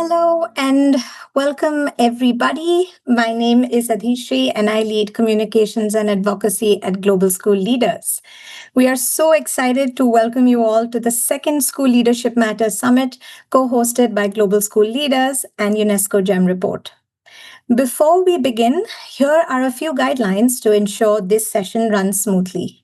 Hello and welcome everybody. My name is Adhishri and I lead communications and advocacy at Global School Leaders. We are so excited to welcome you all to the second School Leadership Matters Summit, co-hosted by Global School Leaders and UNESCO GEM Report. Before we begin, here are a few guidelines to ensure this session runs smoothly.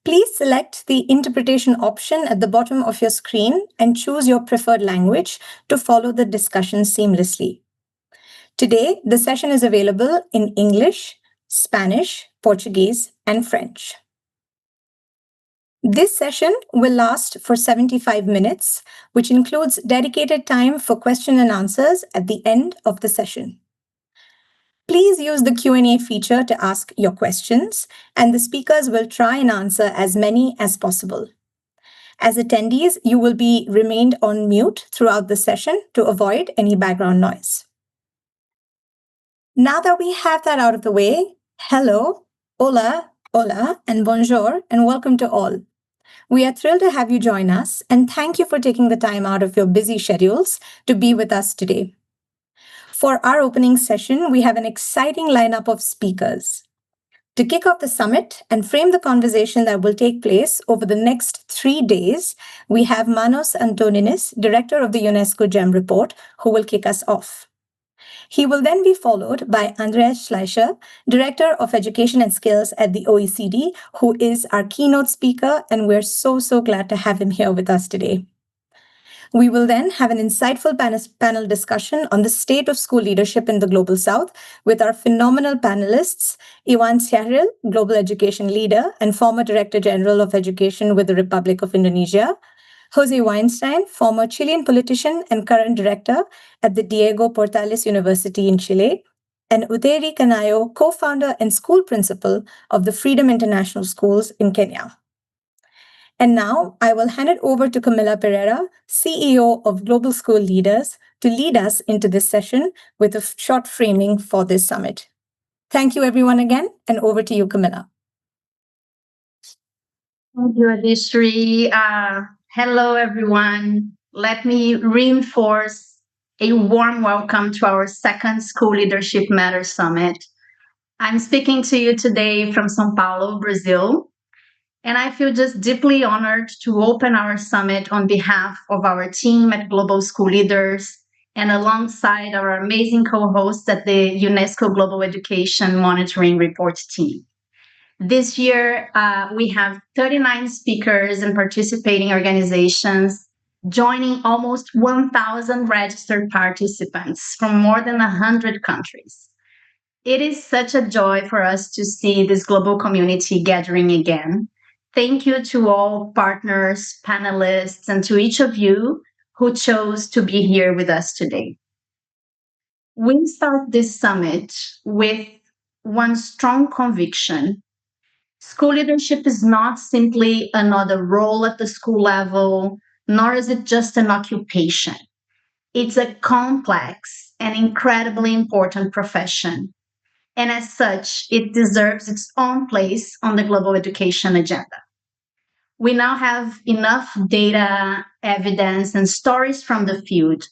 Please select the interpretation option at the bottom of your screen and choose your preferred language to follow the discussion seamlessly. Today, the session is available in English, Spanish, Portuguese, and French. This session will last for 75 minutes, which includes dedicated time for question and answers at the end of the session. Please use the Q&A feature to ask your questions, and the speakers will try and answer as many as possible. As attendees, you will be remained on mute throughout the session to avoid any background noise. Now that we have that out of the way, hello, hola, and bonjour, and welcome to all. We are thrilled to have you join us, and thank you for taking the time out of your busy schedules to be with us today. For our opening session, we have an exciting lineup of speakers. To kick off the summit and frame the conversation that will take place over the next 3 days, we have Manos Antoninis, Director of the UNESCO GEM Report, who will kick us off. He will then be followed by Andreas Schleicher, Director of Education and Skills at the OECD, who is our keynote speaker, and we're so glad to have him here with us today. We will then have an insightful panel discussion on the state of school leadership in the Global South with our phenomenal panelists, Iwan Syahril, Global Education Leader and former Director General of Education with the Republic of Indonesia, Jose Weinstein, former Chilean politician and current director at the Diego Portales University in Chile, and Utheri Kanayo, co-founder and school principal of the Freedom International Schools in Kenya. And now I will hand it over to Camila Pereira, CEO of Global School Leaders, to lead us into this session with a short framing for this summit. Thank you everyone again, and over to you, Camila. Thank you, Adhishri. Hello, everyone. Let me reinforce a warm welcome to our second School Leadership Matters Summit. I'm speaking to you today from São Paulo, Brazil, and I feel just deeply honored to open our summit on behalf of our team at Global School Leaders and alongside our amazing co-hosts at the UNESCO Global Education Monitoring Report team. This year, we have 39 speakers and participating organizations joining almost 1,000 registered participants from more than 100 countries. It is such a joy for us to see this global community gathering again. Thank you to all partners, panelists, and to each of you who chose to be here with us today. We start this summit with one strong conviction. School leadership is not simply another role at the school level, nor is it just an occupation. It's a complex and incredibly important profession. And as such, it deserves its own place on the global education agenda. We now have enough data, evidence, and stories from the field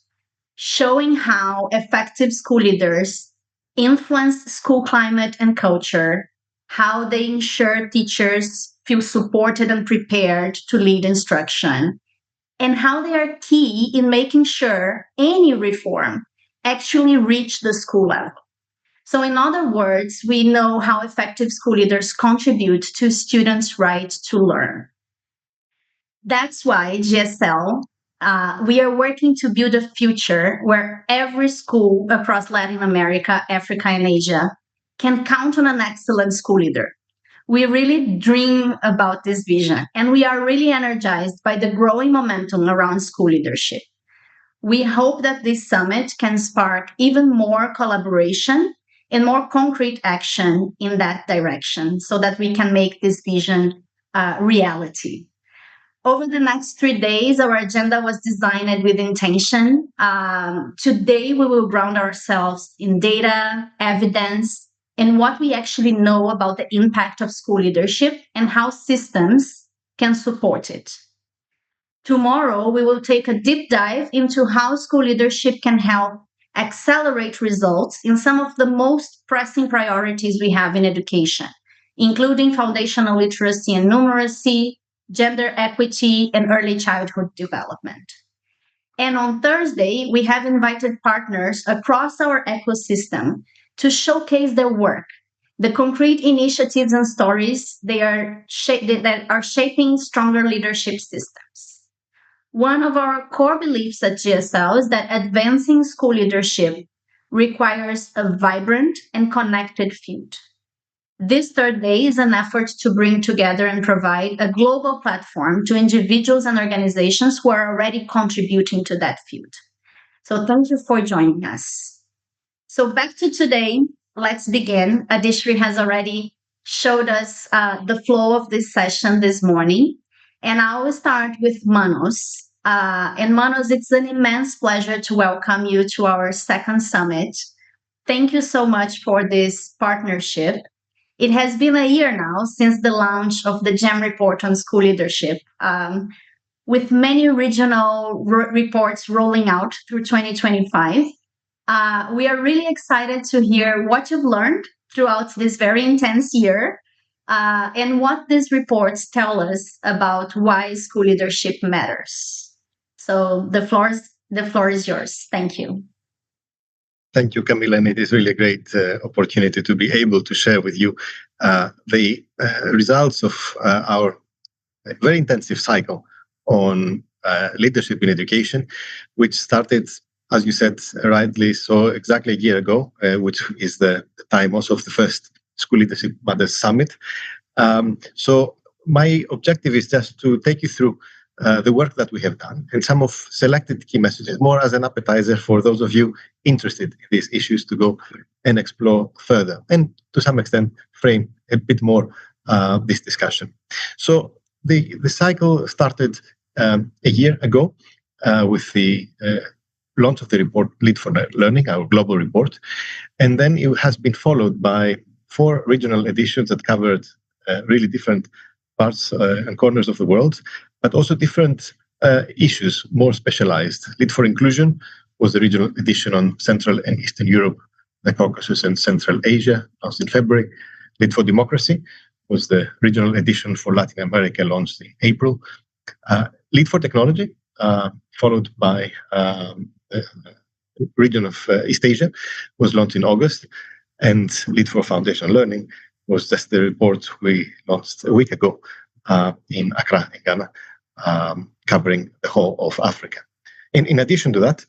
showing how effective school leaders influence school climate and culture, how they ensure teachers feel supported and prepared to lead instruction, and how they are key in making sure any reform actually reach the school level. So in other words, we know how effective school leaders contribute to students' right to learn. That's why GSL, we are working to build a future where every school across Latin America, Africa, and Asia can count on an excellent school leader. We really dream about this vision, and we are really energized by the growing momentum around school leadership. We hope that this summit can spark even more collaboration and more concrete action in that direction so that we can make this vision reality. Over the next 3 days, our agenda was designed with intention. Today, we will ground ourselves in data, evidence, and what we actually know about the impact of school leadership and how systems can support it. Tomorrow, we will take a deep dive into how school leadership can help accelerate results in some of the most pressing priorities we have in education, including foundational literacy and numeracy, gender equity, and early childhood development. And on Thursday, we have invited partners across our ecosystem to showcase their work, the concrete initiatives and stories that are shaping stronger leadership systems. One of our core beliefs at GSL is that advancing school leadership requires a vibrant and connected field. This third day is an effort to bring together and provide a global platform to individuals and organizations who are already contributing to that field. So thank you for joining us. So back to today, let's begin. Adishri has already showed us the flow of this session this morning. And I will start with Manos. And Manos, it's an immense pleasure to welcome you to our second summit. Thank you so much for this partnership. It has been a year now since the launch of the GEM Report on school leadership, with many regional reports rolling out through 2025. We are really excited to hear what you've learned throughout this very intense year and what these reports tell us about why school leadership matters. So the floor is yours. Thank you. Thank you, Camila, and it is really a great opportunity to be able to share with you the results of our very intensive cycle on leadership in education, which started, as you said rightly, so exactly a year ago, which is the time also of the first School Leadership Matters Summit. So my objective is just to take you through the work that we have done and some of selected key messages, more as an appetizer for those of you interested in these issues to go and explore further and to some extent frame a bit more this discussion. So the cycle started a year ago with the launch of the report Lead for Learning, our global report, and then it has been followed by 4 regional editions that covered really different parts and corners of the world, but also different issues, more specialized. Lead for Inclusion was the regional edition on Central and Eastern Europe, the Caucasus and Central Asia, launched in February. Lead for Democracy was the regional edition for Latin America, launched in April. Lead for Technology, followed by the region of East Asia, was launched in August. And Lead for Foundational Learning was just the report we launched a week ago in Accra, in Ghana, covering the whole of Africa. In addition to that,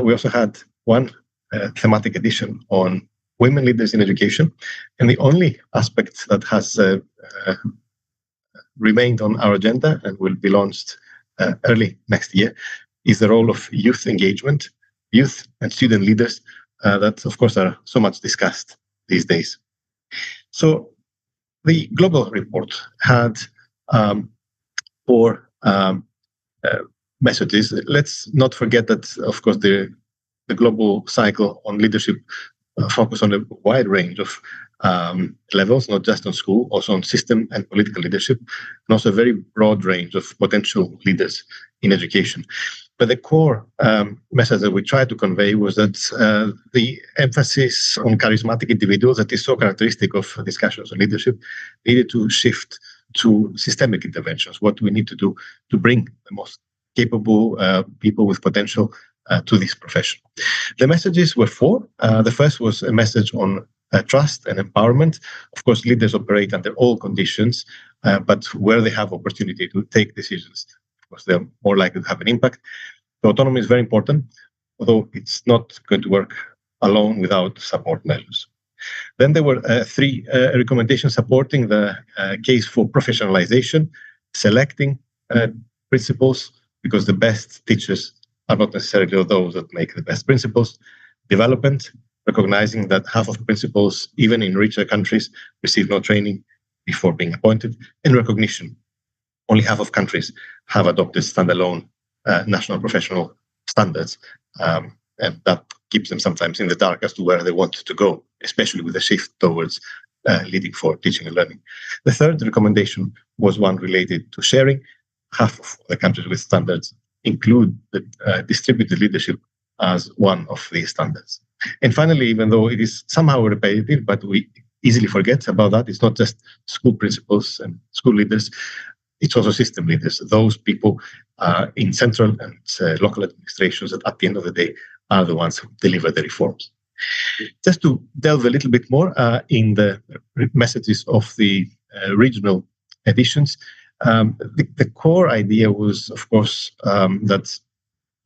we also had one thematic edition on women leaders in education. And the only aspect that has remained on our agenda and will be launched early next year is the role of youth engagement, youth and student leaders that, of course, are so much discussed these days. So the global report had 4 messages. Let's not forget that, of course, the global cycle on leadership focus on a wide range of levels, not just on school, also on system and political leadership, and also a very broad range of potential leaders in education. But the core message that we tried to convey was that the emphasis on charismatic individuals that is so characteristic of discussions on leadership needed to shift to systemic interventions, what we need to do to bring the most capable people with potential to this profession. The messages were 4. The first was a message on trust and empowerment. Of course, leaders operate under all conditions, but where they have opportunity to take decisions, of course, they're more likely to have an impact. So autonomy is very important, although it's not going to work alone without support measures. Then there were 3 recommendations supporting the case for professionalization, selecting principals, because the best teachers are not necessarily those that make the best principals. Development, recognizing that half of principals, even in richer countries, receive no training before being appointed. And recognition, only half of countries have adopted standalone national professional standards, and that keeps them sometimes in the dark as to where they want to go, especially with the shift towards leading for teaching and learning. The third recommendation was one related to sharing, half of the countries with standards include the distributed leadership as one of these standards. And finally, even though it is somehow repetitive, but we easily forget about that, it's not just school principals and school leaders, it's also system leaders, those people in central and local administrations that at the end of the day are the ones who deliver the reforms. Just to delve a little bit more in the messages of the regional editions, the core idea was, of course, that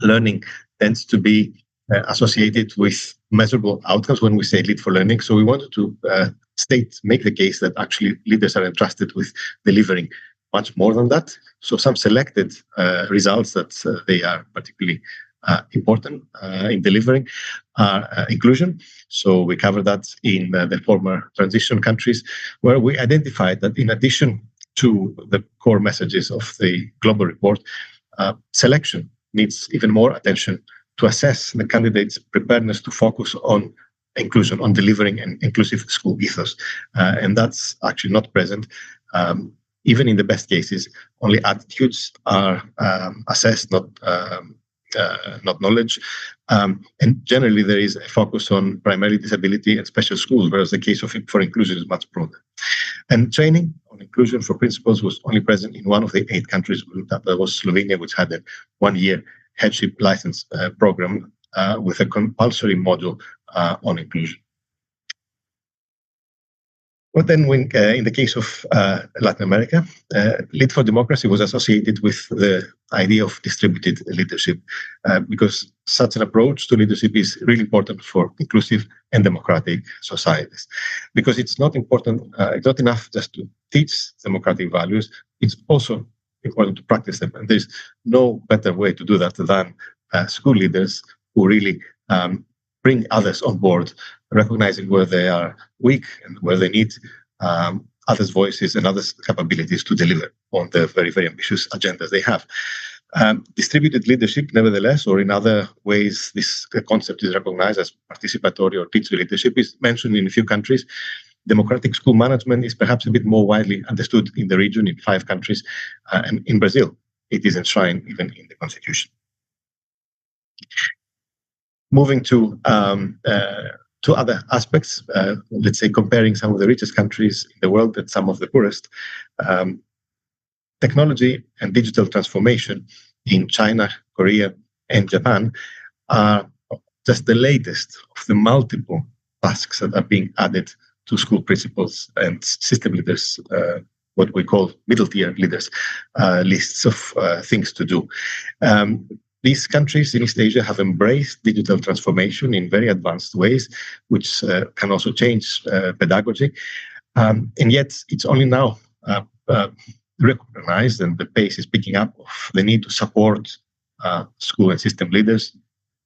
learning tends to be associated with measurable outcomes when we say lead for learning. So we wanted to make the case that actually leaders are entrusted with delivering much more than that. So some selected results that they are particularly important in delivering are inclusion. So we cover that in the former transition countries, where we identified that in addition to the core messages of the global report, selection needs even more attention to assess the candidates' preparedness to focus on inclusion, on delivering an inclusive school ethos. And that's actually not present. Even in the best cases, only attitudes are assessed, not knowledge. And generally, there is a focus on primarily disability and special schools, whereas the case for inclusion is much broader. And training on inclusion for principals was only present in one of the 8 countries we looked at. That was Slovenia, which had a 1-year headship license program with a compulsory module on inclusion. But then when, in the case of Latin America, Lead for Democracy was associated with the idea of distributed leadership because such an approach to leadership is really important for inclusive and democratic societies. Because it's not important, it's not enough just to teach democratic values, it's also important to practice them. And there's no better way to do that than school leaders who really bring others on board, recognizing where they are weak and where they need others' voices and others' capabilities to deliver on the very, very ambitious agendas they have. Distributed leadership, nevertheless, or in other ways, this concept is recognized as participatory or teacher leadership, is mentioned in a few countries. Democratic school management is perhaps a bit more widely understood in the region, in 5 countries, and in Brazil, it is enshrined even in the constitution. Moving to other aspects, let's say comparing some of the richest countries in the world and some of the poorest, technology and digital transformation in China, Korea, and Japan are just the latest of the multiple tasks that are being added to school principals and system leaders, what we call middle tier leaders, lists of things to do. These countries in East Asia have embraced digital transformation in very advanced ways, which can also change pedagogy. And yet it's only now recognized, and the pace is picking up, of the need to support school and system leaders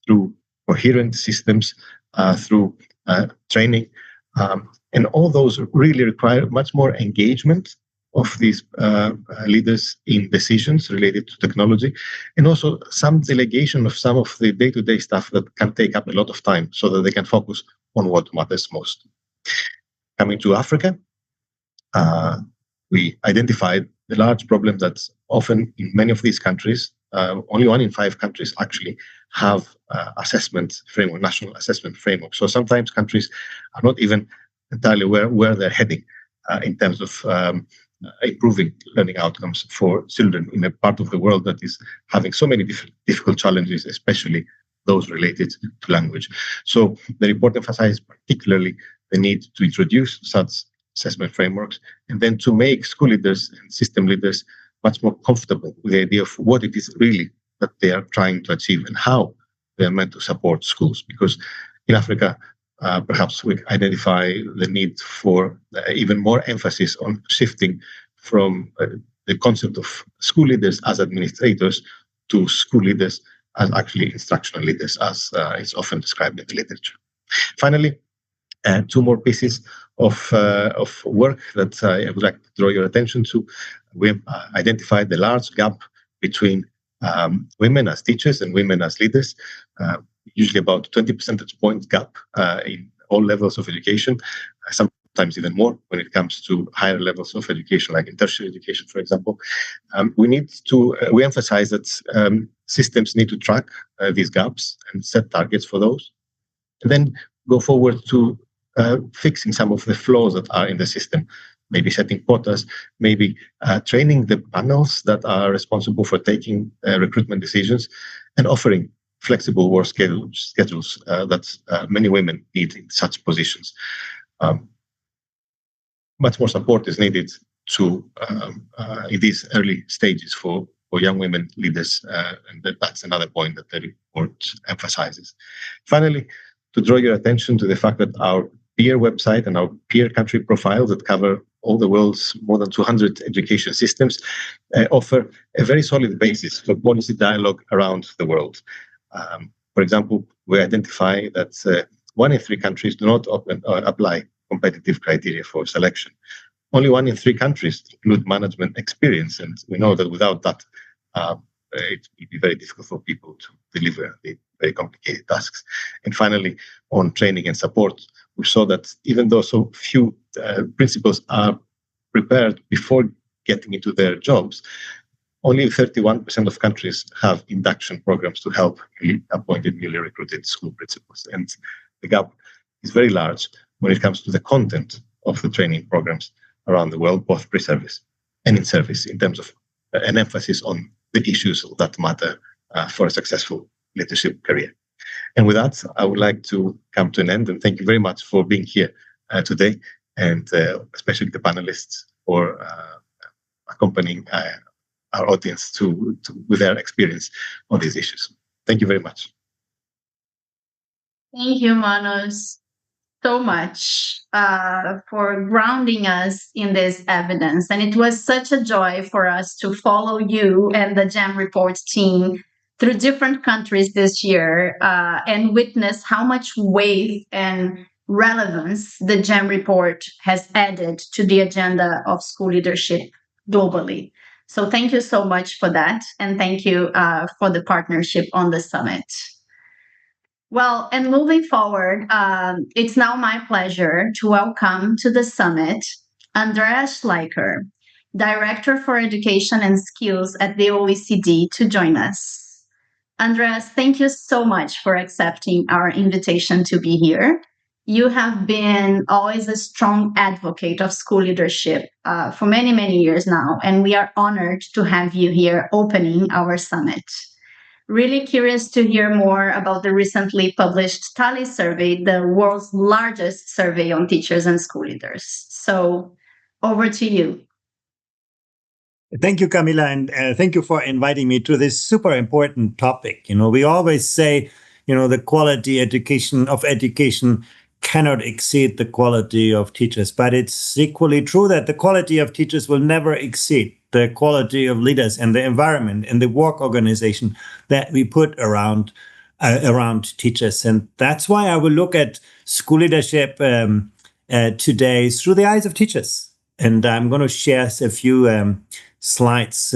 through coherent systems, through training. And all those really require much more engagement of these leaders in decisions related to technology, and also some delegation of some of the day-to-day stuff that can take up a lot of time so that they can focus on what matters most. Coming to Africa, we identified the large problem that often in many of these countries, only 1 in 5 countries actually have assessment framework, national assessment framework. So sometimes countries are not even entirely aware where they're heading in terms of improving learning outcomes for children in a part of the world that is having so many difficult challenges, especially those related to language. So the report emphasizes particularly the need to introduce such assessment frameworks, and then to make school leaders and system leaders much more comfortable with the idea of what it is really that they are trying to achieve and how they are meant to support schools. Because in Africa, perhaps we identify the need for even more emphasis on shifting from the concept of school leaders as administrators to school leaders as actually instructional leaders, as it's often described in the literature. Finally, 2 more pieces of work that I would like to draw your attention to. We identified the large gap between women as teachers and women as leaders, usually about 20 percentage point gap in all levels of education, sometimes sometimes even more when it comes to higher levels of education, like in tertiary education, for example. We emphasize that systems need to track these gaps and set targets for those, and then go forward to fixing some of the flaws that are in the system, maybe setting quotas, maybe training the panels that are responsible for taking recruitment decisions, and offering flexible work schedules that many women need in such positions. Much more support is needed to in these early stages for young women leaders, and that's another point that the report emphasizes. Finally, to draw your attention to the fact that our peer website and our peer country profiles that cover all the world's more than 200 education systems offer a very solid basis for policy dialogue around the world. For example, we identify that 1 in 3 countries do not apply competitive criteria for selection. Only 1 in 3 countries include management experience, and we know that without that, it would be very difficult for people to deliver the very complicated tasks. And finally, on training and support, we saw that even though so few principals are prepared before getting into their jobs, only 31% of countries have induction programs to help newly recruited school principals. And the gap is very large when it comes to the content of the training programs around the world, both pre-service and in service, in terms of an emphasis on the issues that matter for a successful leadership career. And with that, I would like to come to an end, and thank you very much for being here today, and especially the panelists for accompanying our audience with their experience on these issues. Thank you very much. Thank you, Manos, so much for grounding us in this evidence. And it was such a joy for us to follow you and the GEM Report team through different countries this year and witness how much weight and relevance the GEM Report has added to the agenda of school leadership globally. So thank you so much for that. And thank you for the partnership on the summit. Well, and moving forward, it's now my pleasure to welcome to the summit Andreas Schleicher, Director for Education and Skills at the OECD, to join us. Andreas, thank you so much for accepting our invitation to be here. You have been always a strong advocate of school leadership for many, many years now, and we are honored to have you here opening our summit. Really curious to hear more about the recently published TALIS survey, the world's largest survey on teachers and school leaders. So over to you. Thank you, Camila, and thank you for inviting me to this super important topic. We always say, the quality of education cannot exceed the quality of teachers, but it's equally true that the quality of teachers will never exceed the quality of leaders and the environment and the work organization that we put around teachers. And that's why I will look at school leadership today through the eyes of teachers. And I'm going to share a few slides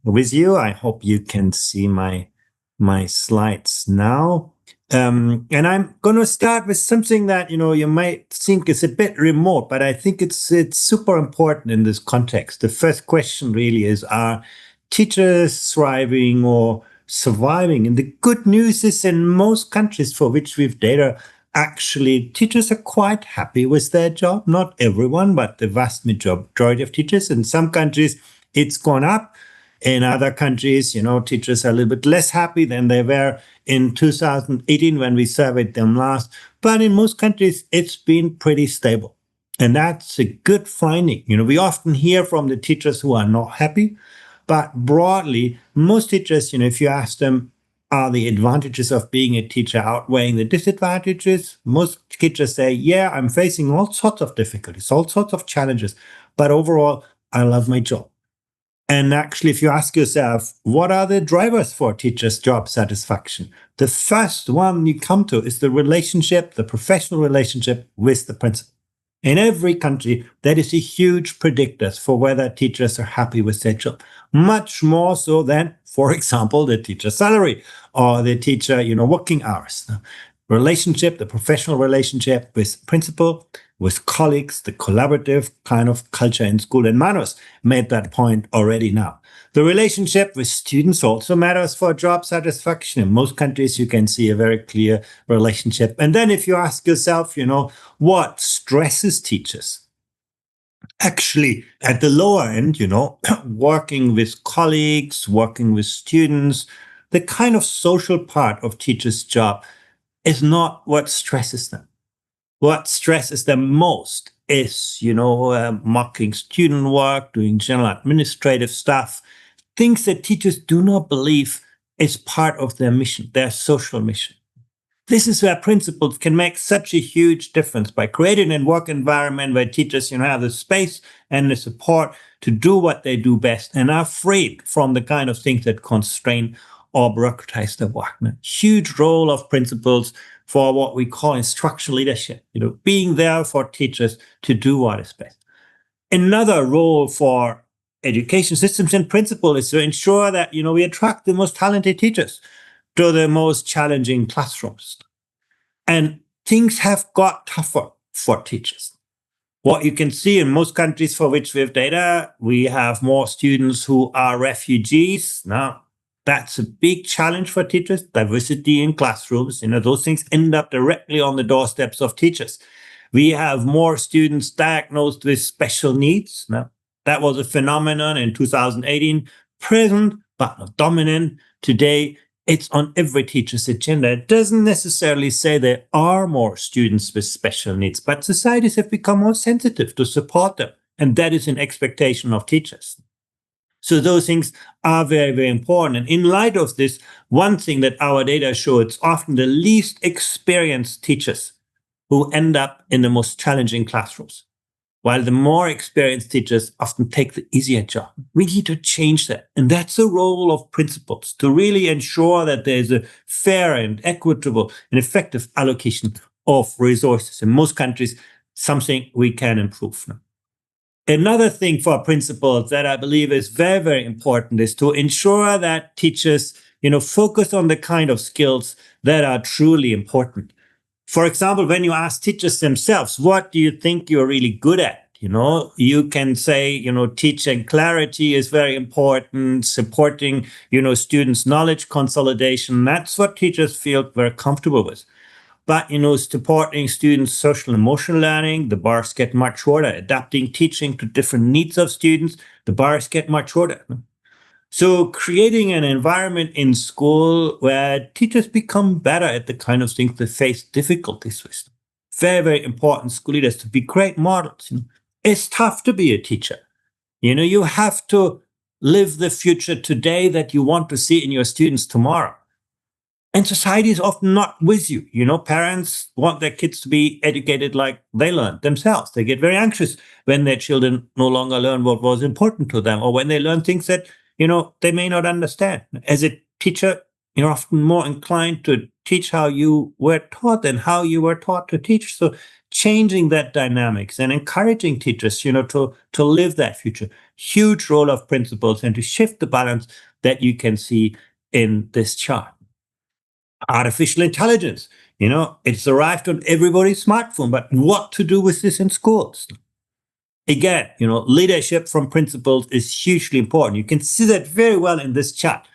with you. I hope you can see my slides now. And I'm going to start with something that, you might think is a bit remote, but I think it's super important in this context. The first question really is, are teachers thriving or surviving? And the good news is in most countries for which we've data, actually, teachers are quite happy with their job. Not everyone, but the vast majority of teachers. In some countries, it's gone up. In other countries, teachers are a little bit less happy than they were in 2018 when we surveyed them last. But in most countries, it's been pretty stable. And that's a good finding. We often hear from the teachers who are not happy. But broadly, most teachers, if you ask them, are the advantages of being a teacher outweighing the disadvantages? Most teachers say, yeah, I'm facing all sorts of difficulties, all sorts of challenges. But overall, I love my job. And actually, if you ask yourself, what are the drivers for teachers' job satisfaction? The first one you come to is the professional relationship with the principal. In every country, that is a huge predictor for whether teachers are happy with their job. Much more so than, for example, the teacher salary or the teacher, working hours. relationship, the professional relationship with principal, with colleagues, the collaborative kind of culture in school. And Manos made that point already now. The relationship with students also matters for job satisfaction. In most countries, you can see a very clear relationship. And then if you ask yourself, what stresses teachers? Actually, at the lower end, working with colleagues, working with students, the kind of social part of teachers' job is not what stresses them. What stresses them most is, marking student work, doing general administrative stuff, things that teachers do not believe is part of their mission, their social mission. This is where principals can make such a huge difference by creating a work environment where teachers, have the space and the support to do what they do best and are freed from the kind of things that constrain or bureaucratize their work. Huge role of principals for what we call instructional leadership, being there for teachers to do what is best. Another role for education systems and principal is to ensure that, we attract the most talented teachers to the most challenging classrooms. And things have got tougher for teachers. What you can see in most countries for which we have data, we have more students who are refugees. Now, that's a big challenge for teachers, diversity in classrooms. Those things end up directly on the doorsteps of teachers. We have more students diagnosed with special needs. Now, that was a phenomenon in 2018, present but not dominant. Today, it's on every teacher's agenda. It doesn't necessarily say there are more students with special needs, but societies have become more sensitive to support them. And that is an expectation of teachers. So those things are very, very important. And in light of this, one thing that our data show, it's often the least experienced teachers who end up in the most challenging classrooms, while the more experienced teachers often take the easier job. We need to change that. And that's the role of principals, to really ensure that there's a fair and equitable and effective allocation of resources. In most countries, something we can improve now. Another thing for principals that I believe is very, very important is to ensure that teachers, focus on the kind of skills that are truly important. For example, when you ask teachers themselves, what do you think you're really good at? You can say, teaching clarity is very important, supporting, students' knowledge consolidation. That's what teachers feel very comfortable with. But, supporting students' social and emotional learning, the bars get much shorter. Adapting teaching to different needs of students, the bars get much shorter. So creating an environment in school where teachers become better at the kind of things they face difficulties with. Very, very important school leaders to be great models. It's tough to be a teacher. You have to live the future today that you want to see in your students tomorrow. And society is often not with you. Parents want their kids to be educated like they learned themselves. They get very anxious when their children no longer learn what was important to them, or when they learn things that, they may not understand. As a teacher, you're often more inclined to teach how you were taught than how you were taught to teach. So changing that dynamics and encouraging teachers, to live that future. Huge role of principals and to shift the balance that you can see in this chart. Artificial intelligence, it's arrived on everybody's smartphone, but what to do with this in schools? Again, leadership from principals is hugely important. You can see that very well in this chart.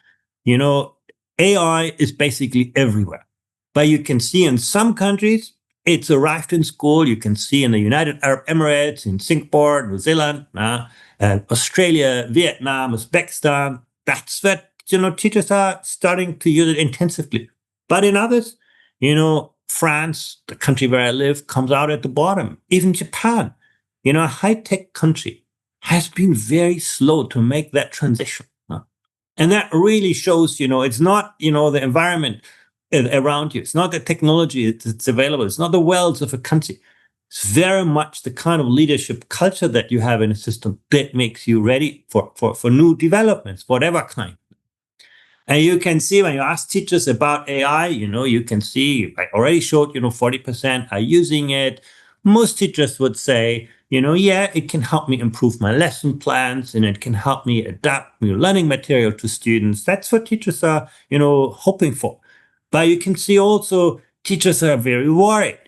AI is basically everywhere, but you can see in some countries, it's arrived in school. You can see in the United Arab Emirates, in Singapore, New Zealand, Australia, Vietnam, Uzbekistan. That's where, teachers are starting to use it intensively. But in others, France, the country where I live, comes out at the bottom. Even Japan, a high-tech country, has been very slow to make that transition. And that really shows, it's not, the environment around you. It's not the technology that's available. It's not the wealth of a country. It's very much the kind of leadership culture that you have in a system that makes you ready for new developments, whatever kind. And you can see when you ask teachers about AI, you can see, I already showed, 40% are using it. Most teachers would say, yeah, it can help me improve my lesson plans and it can help me adapt new learning material to students. That's what teachers are, hoping for. But you can see also teachers are very worried.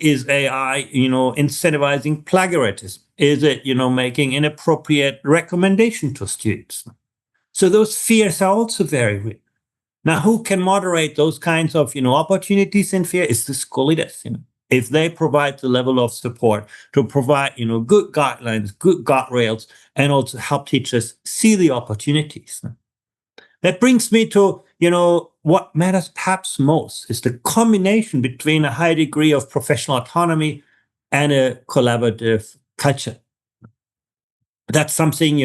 Is AI, incentivizing plagiarism? Is it, making inappropriate recommendation to students? So those fears are also very real. Now, who can moderate those kinds of, opportunities and fear? Is the school leaders. If they provide the level of support to provide, good guidelines, good guardrails, and also help teachers see the opportunities. That brings me to, what matters perhaps most is the combination between a high degree of professional autonomy and a collaborative culture. That's something,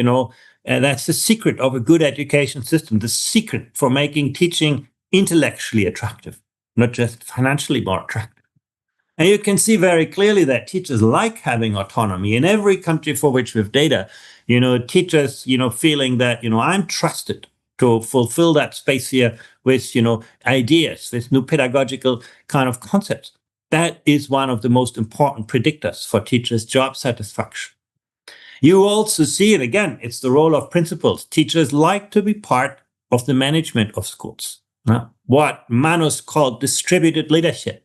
that's the secret of a good education system, the secret for making teaching intellectually attractive, not just financially more attractive. And you can see very clearly that teachers like having autonomy in every country for which we have data. Teachers, feeling that, I'm trusted to fulfill that space here with, ideas, with new pedagogical kind of concepts. That is one of the most important predictors for teachers' job satisfaction. You also see it again, it's the role of principals. Teachers like to be part of the management of schools. What Manos called distributed leadership.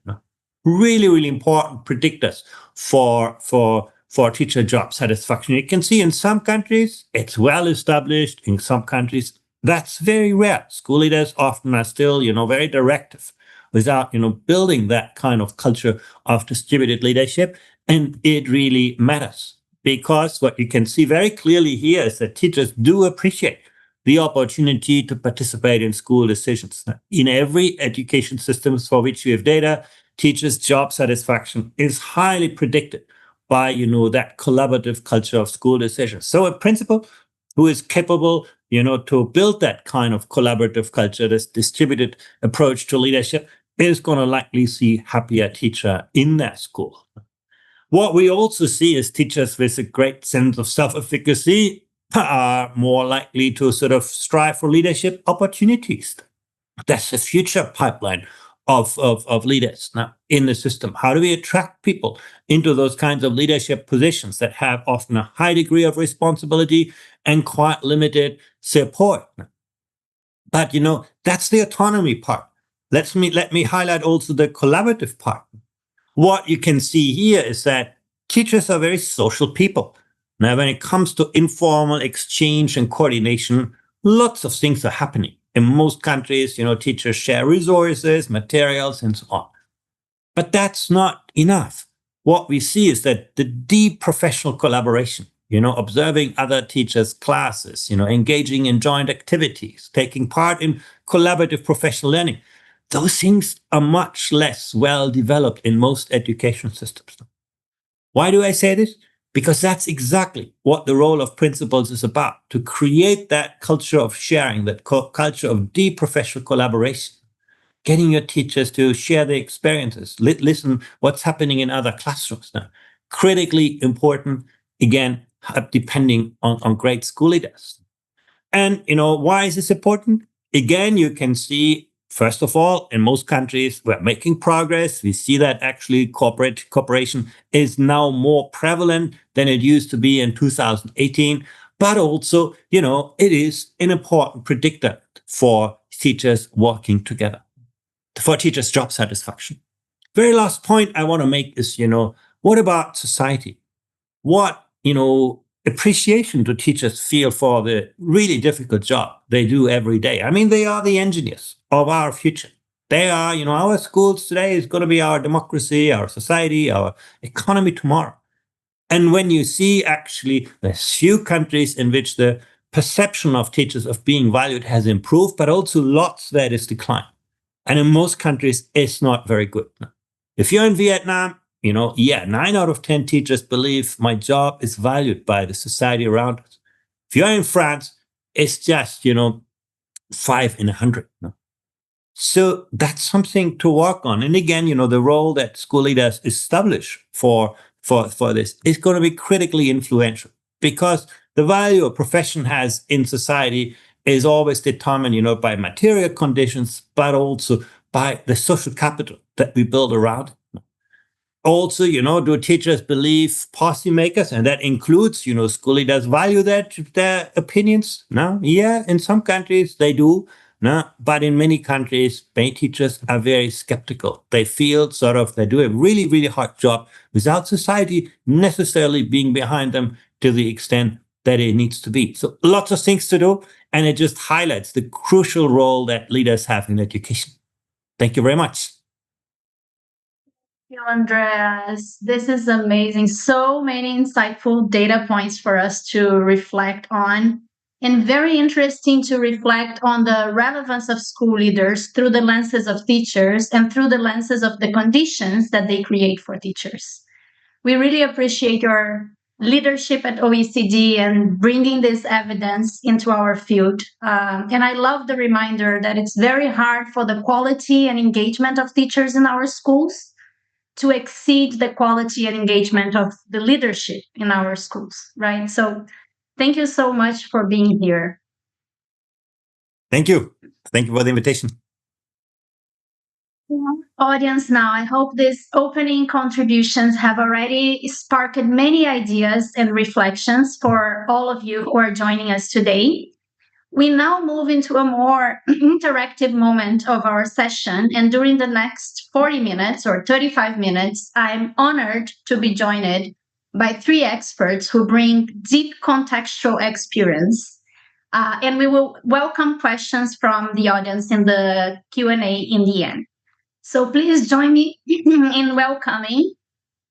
Really, really important predictors for teacher job satisfaction. You can see in some countries, it's well established. In some countries, that's very rare. School leaders often are still, very directive without, building that kind of culture of distributed leadership. And it really matters. Because what you can see very clearly here is that teachers do appreciate the opportunity to participate in school decisions. In every education system for which you have data, teachers' job satisfaction is highly predicted by, that collaborative culture of school decisions. So a principal who is capable, to build that kind of collaborative culture, this distributed approach to leadership, is going to likely see happier teacher in their school. What we also see is teachers with a great sense of self-efficacy are more likely to sort of strive for leadership opportunities. That's the future pipeline of leaders now in the system. How do we attract people into those kinds of leadership positions that have often a high degree of responsibility and quite limited support? But, that's the autonomy part. Let me highlight also the collaborative part. What you can see here is that teachers are very social people. Now, when it comes to informal exchange and coordination, lots of things are happening. In most countries, teachers share resources, materials, and so on. But that's not enough. What we see is that the deep professional collaboration, observing other teachers' classes, engaging in joint activities, taking part in collaborative professional learning, those things are much less well developed in most education systems. Why do I say this? Because that's exactly what the role of principals is about, to create that culture of sharing, that culture of deep professional collaboration, getting your teachers to share their experiences, listen what's happening in other classrooms now. Critically important, again, depending on great school leaders. And, why is this important? Again, you can see, first of all, in most countries, we're making progress. We see that actually cooperation is now more prevalent than it used to be in 2018. But also, it is an important predictor for teachers working together, for teachers' job satisfaction. Very last point I want to make is, what about society? What, appreciation do teachers feel for the really difficult job they do every day? I mean, they are the engineers of our future. They are, our schools today is going to be our democracy, our society, our economy tomorrow. And when you see actually there's few countries in which the perception of teachers of being valued has improved, but also lots that is declined. And in most countries, it's not very good. If you're in Vietnam, 9 out of 10 teachers believe my job is valued by the society around us. If you're in France, it's just, 5 in 100. So that's something to work on. And again, the role that school leaders establish for this is going to be critically influential, because the value a profession has in society is always determined, by material conditions, but also by the social capital that we build around it. Also, do teachers believe policymakers, and that includes, school leaders value their opinions? No, yeah, in some countries they do. No? But in many countries, many teachers are very skeptical. They feel they do a really, really hard job without society necessarily being behind them to the extent that it needs to be. So lots of things to do, and it just highlights the crucial role that leaders have in education. Thank you very much. Thank you, Andreas. This is amazing. So many insightful data points for us to reflect on, and very interesting to reflect on the relevance of school leaders through the lenses of teachers and through the lenses of the conditions that they create for teachers. We really appreciate your leadership at OECD and bringing this evidence into our field. And I love the reminder that it's very hard for the quality and engagement of teachers in our schools to exceed the quality and engagement of the leadership in our schools, right? So thank you so much for being here. Thank you. Thank you for the invitation. Audience, now I hope these opening contributions have already sparked many ideas and reflections for all of you who are joining us today. We now move into a more interactive moment of our session, and during the next 40 minutes or 35 minutes, I'm honored to be joined by 3 experts who bring deep contextual experience. And we will welcome questions from the audience in the Q&A in the end. So please join me in welcoming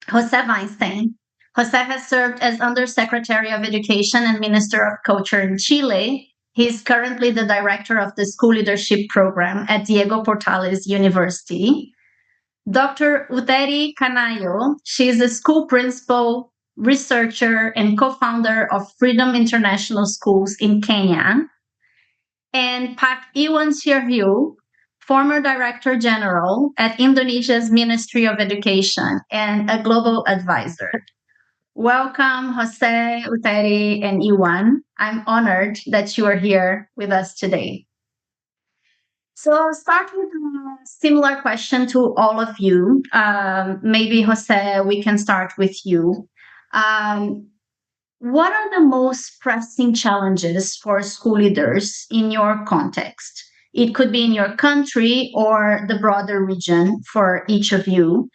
Jose Weinstein. Jose has served as Undersecretary of Education and Minister of Culture in Chile. He is currently the director of the School Leadership Program at Diego Portales University. Dr. Utheri Kanayo, she is a school principal, researcher, and co-founder of Freedom International Schools in Kenya. And Pak Iwan Syahril, former Director General at Indonesia's Ministry of Education and a global advisor. Welcome, Jose, Utheri, and Iwan. I'm honored that you are here with us today. So I'll start with a similar question to all of you. Maybe, Jose, we can start with you. What are the most pressing challenges for school leaders in your context? It could be in your country or the broader region for each of you.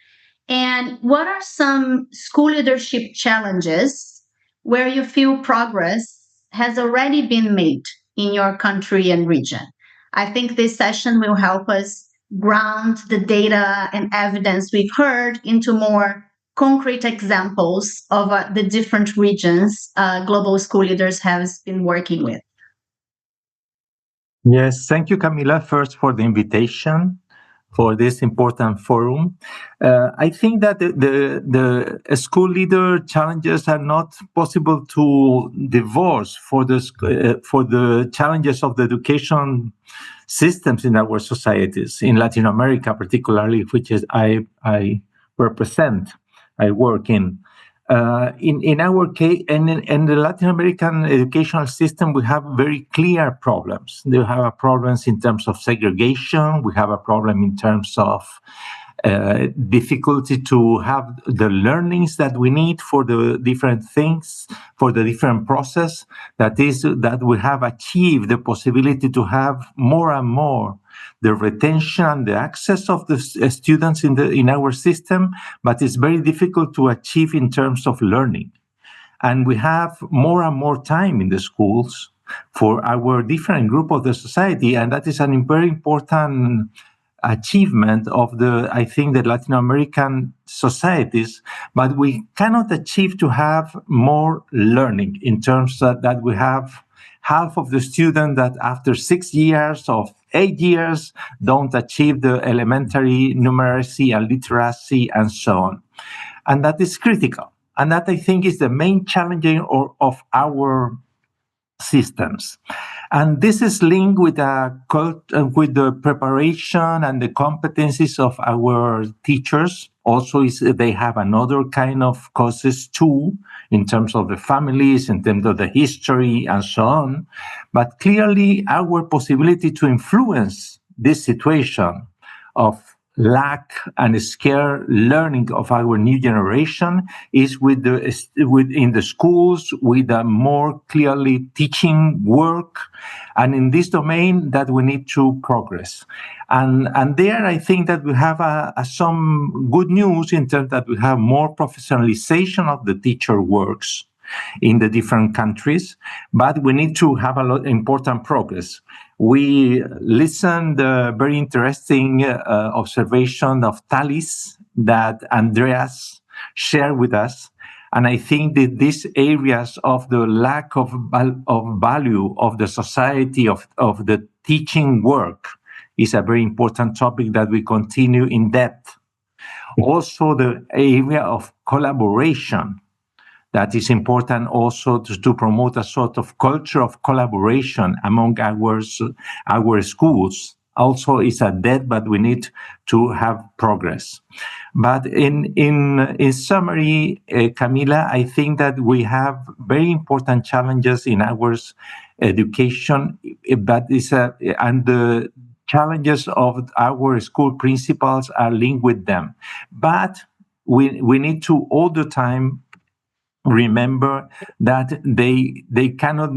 And what are some school leadership challenges where you feel progress has already been made in your country and region? I think this session will help us ground the data and evidence we've heard into more concrete examples of the different regions global school leaders have been working with. Yes, thank you, Camila, first for the invitation for this important forum. I think that the school leader challenges are not possible to divorce for the challenges of the education systems in our societies, in Latin America particularly, which is I represent, I work in. In our case, in the Latin American educational system, we have very clear problems. We have problems in terms of segregation. We have a problem in terms of difficulty to have the learnings that we need for the different things, for the different process. That is, that we have achieved the possibility to have more and more the retention, the access of the students in our system, but it's very difficult to achieve in terms of learning. And we have more and more time in the schools for our different group of the society, and that is a very important achievement of I think, the Latin American societies, but we cannot achieve to have more learning in terms that we have half of the students that after 6 years or 8 years don't achieve the elementary numeracy and literacy and so on. And that is critical. And that, I think, is the main challenge of our systems. And this is linked with the preparation and the competencies of our teachers. Also, they have another kind of causes too, in terms of the families, in terms of the history, and so on. But clearly, our possibility to influence this situation of lack and scare learning of our new generation is in the schools with a more clearly teaching work, and in this domain that we need to progress. And there I think that we have some good news in terms that we have more professionalization of the teacher works in the different countries, but we need to have a lot important progress. We listened very interesting observation of TALIS that Andreas shared with us. And I think that these areas of the lack of value of the society of the teaching work is a very important topic that we continue in depth. Also, the area of collaboration, that is important also to promote a sort of culture of collaboration among our schools. Also is a debt, but we need to have progress. But in summary, Camila, I think that we have very important challenges in our education, but and the challenges of our school principals are linked with them. But we need to all the time remember that they cannot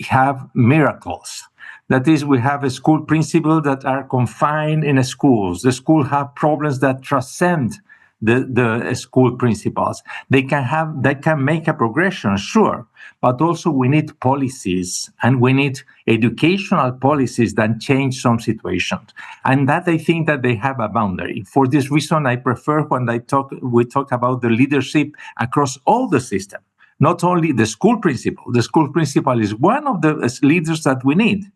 have miracles. That is, we have a school principal that are confined in schools. The school have problems that transcend the school principals. They can make a progression, sure, but also we need policies and we need educational policies that change some situations. And that I think that they have a boundary. For this reason, I prefer when we talk about the leadership across all the system, not only the school principal. The school principal is one of the leaders that we need,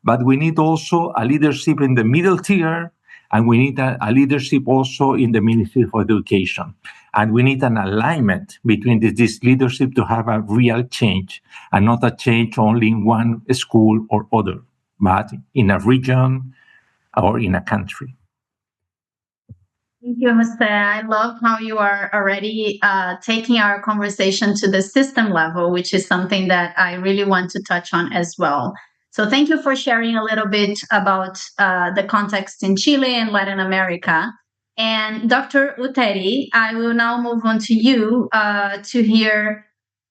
but we need also a leadership in the middle tier, and we need a leadership also in the Ministry of Education. And we need an alignment between this leadership to have a real change, and not a change only in one school or other, but in a region or in a country. Thank you, Jose. I love how you are already taking our conversation to the system level, which is something that I really want to touch on as well. So thank you for sharing a little bit about the context in Chile and Latin America. And Dr. Utheri, I will now move on to you to hear,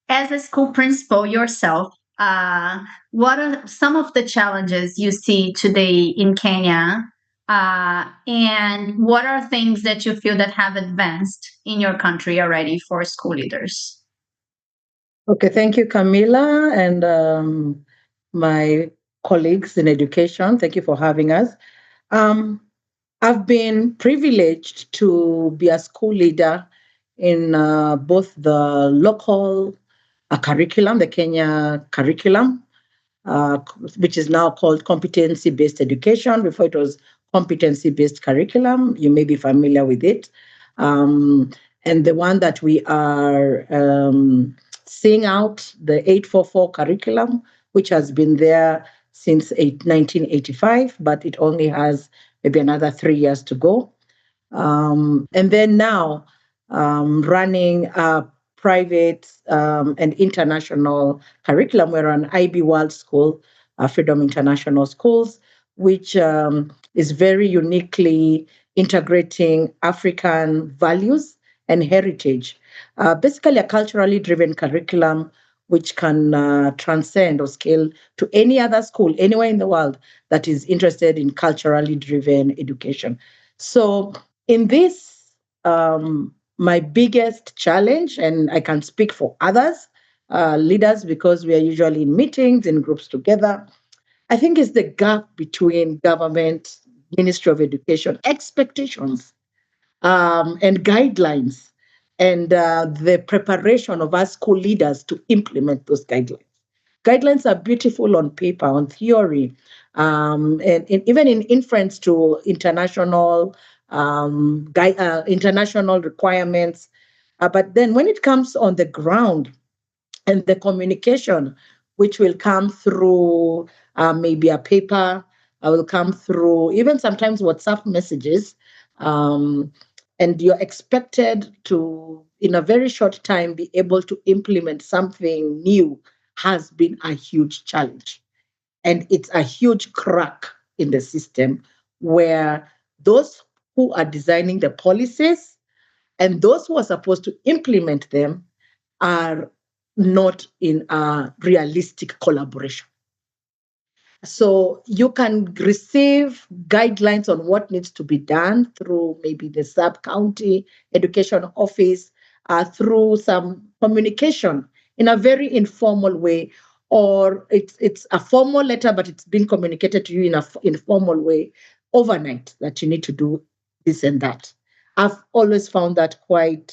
as a school principal yourself, what are some of the challenges you see today in Kenya? And what are things that you feel that have advanced in your country already for school leaders? Okay, thank you, Camila, and my colleagues in education. Thank you for having us. I've been privileged to be a school leader in both the local curriculum, the Kenya curriculum, which is now called competency-based education. Before it was competency-based curriculum. You may be familiar with it. And the one that we are seeing out, the 844 curriculum, which has been there since 1985, but it only has maybe another 3 years to go. And then now running a private and international curriculum. We're an IB World School, Freedom International Schools, which is very uniquely integrating African values and heritage. Basically a culturally driven curriculum which can transcend or scale to any other school anywhere in the world that is interested in culturally driven education. So in this, my biggest challenge, and I can speak for others, leaders, because we are usually in meetings, in groups together, I think is the gap between government, Ministry of Education expectations and guidelines, and the preparation of our school leaders to implement those guidelines. Guidelines are beautiful on paper, on theory, and even in inference to international international requirements. But then when it comes on the ground and the communication, which will come through maybe a paper, will come through even sometimes WhatsApp messages, and you're expected to, in a very short time, be able to implement something new, has been a huge challenge. And it's a huge crack in the system where those who are designing the policies, and those who are supposed to implement them are not in a realistic collaboration. So you can receive guidelines on what needs to be done through maybe the sub-county education office, through some communication in a very informal way, or it's a formal letter, but it's being communicated to you in an informal way overnight that you need to do this and that. I've always found that quite,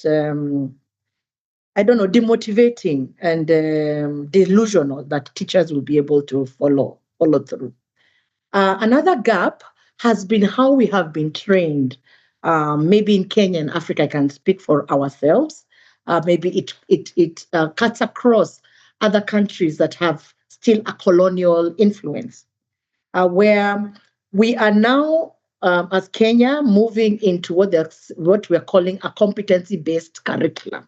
demotivating and delusional that teachers will be able to follow through. Another gap has been how we have been trained. Maybe in Kenya and Africa, I can speak for ourselves. Maybe it cuts across other countries that have still a colonial influence, where we are now, as Kenya, moving into what we're calling a competency-based curriculum,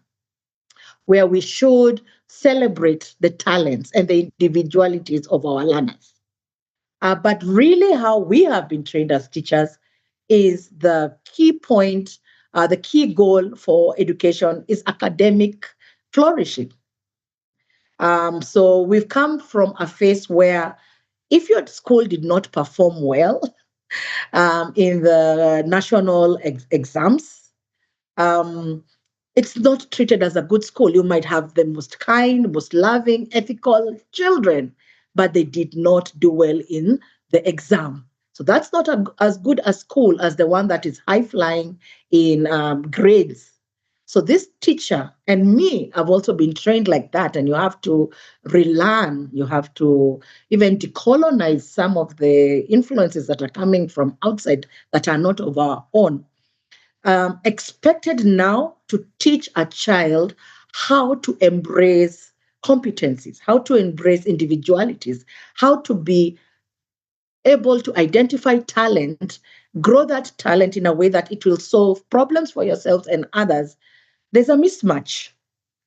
where we should celebrate the talents and the individualities of our learners. But really, how we have been trained as teachers is the key point, the key goal for education is academic flourishing. So we've come from a phase where if your school did not perform well in the national exams, it's not treated as a good school. You might have the most kind, most loving, ethical children, but they did not do well in the exam. So that's not as good a school as the one that is high-flying in grades. So this teacher and me have also been trained like that, and you have to relearn, you have to even decolonize some of the influences that are coming from outside that are not of our own. Expected now to teach a child how to embrace competencies, how to embrace individualities, how to be able to identify talent, grow that talent in a way that it will solve problems for yourselves and others. There's a mismatch.